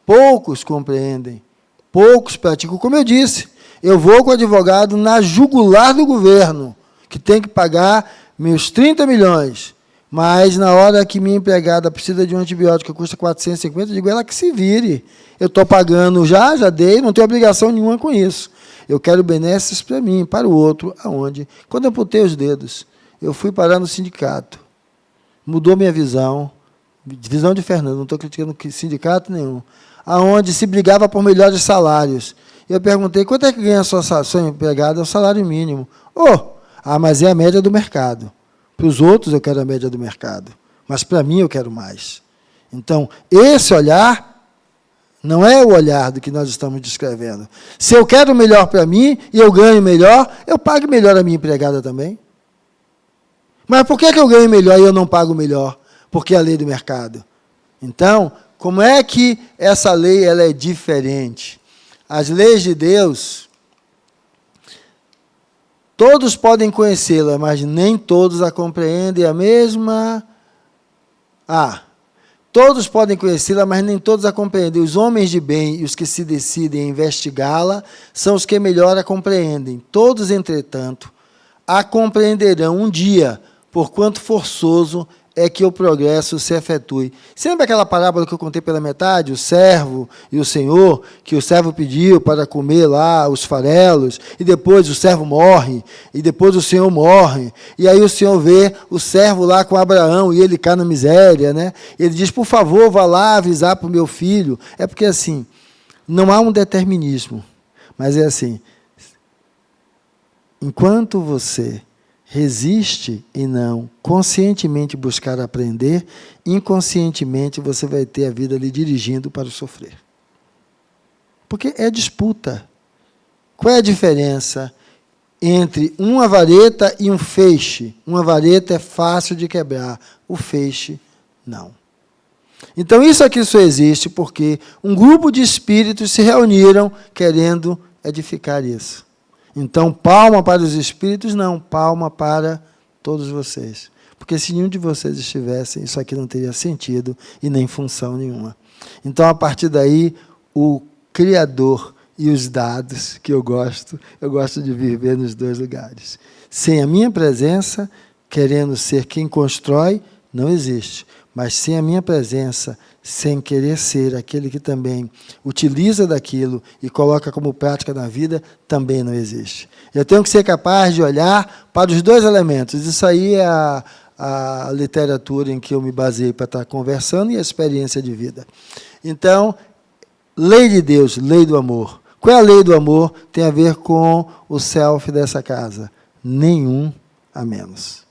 Poucos compreendem. Poucos praticam. Como eu disse, eu vou com o advogado na jugular do governo, que tem que pagar meus 30 milhões. Mas, na hora que minha empregada precisa de um antibiótico que custa 450, eu digo, ela que se vire. Eu estou pagando já dei, não tenho obrigação nenhuma com isso. Eu quero benesses para mim, para o outro, aonde? Quando eu amputei os dedos, eu fui parar no sindicato. Mudou minha visão de Fernando, não estou criticando sindicato nenhum, aonde se brigava por melhores salários. Eu perguntei, quanto é que ganha a sua empregada? É o salário mínimo. Mas é a média do mercado. Para os outros eu quero a média do mercado, mas para mim eu quero mais. Então, esse olhar não é o olhar do que nós estamos descrevendo. Se eu quero o melhor para mim e eu ganho melhor, eu pago melhor a minha empregada também. Mas por que eu ganho melhor e eu não pago melhor? Porque é a lei do mercado. Então, como é que essa lei ela é diferente? As leis de Deus, todos podem conhecê-la, mas nem todos a compreendem a mesma... todos podem conhecê-la, mas nem todos a compreendem. Os homens de bem e os que se decidem a investigá-la são os que melhor a compreendem. Todos, entretanto, a compreenderão um dia, porquanto forçoso é que o progresso se efetue. Você lembra aquela parábola que eu contei pela metade? O servo e o senhor, que o servo pediu para comer lá os farelos, e depois o servo morre, e depois o senhor morre, e aí o senhor vê o servo lá com Abraão, e ele cai na miséria, né? Ele diz, por favor, vá lá avisar para o meu filho. É porque, assim, não há um determinismo, mas é assim, enquanto você resiste e não conscientemente buscar aprender, inconscientemente você vai ter a vida lhe dirigindo para o sofrer. Porque é disputa. Qual é a diferença entre uma vareta e um feixe? Uma vareta é fácil de quebrar, o feixe não. Então isso aqui só existe porque um grupo de espíritos se reuniram querendo edificar isso. Então, palma para os espíritos, não, palma para todos vocês. Porque se nenhum de vocês estivessem, isso aqui não teria sentido e nem função nenhuma. Então, a partir daí, o Criador e os dados, que eu gosto de viver nos dois lugares. Sem a minha presença, querendo ser quem constrói, não existe. Mas sem a minha presença, sem querer ser aquele que também utiliza daquilo e coloca como prática na vida, também não existe. Eu tenho que ser capaz de olhar para os dois elementos. Isso aí é a literatura em que eu me baseei para estar conversando e a experiência de vida. Então, lei de Deus, lei do amor. Qual é a lei do amor? Tem a ver com o self dessa casa. Nenhum a menos.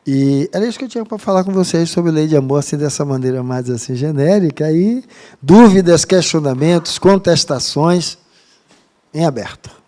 E era isso que eu tinha para falar com vocês sobre lei de amor, assim, dessa maneira mais assim, genérica. E dúvidas, questionamentos, contestações, em aberto.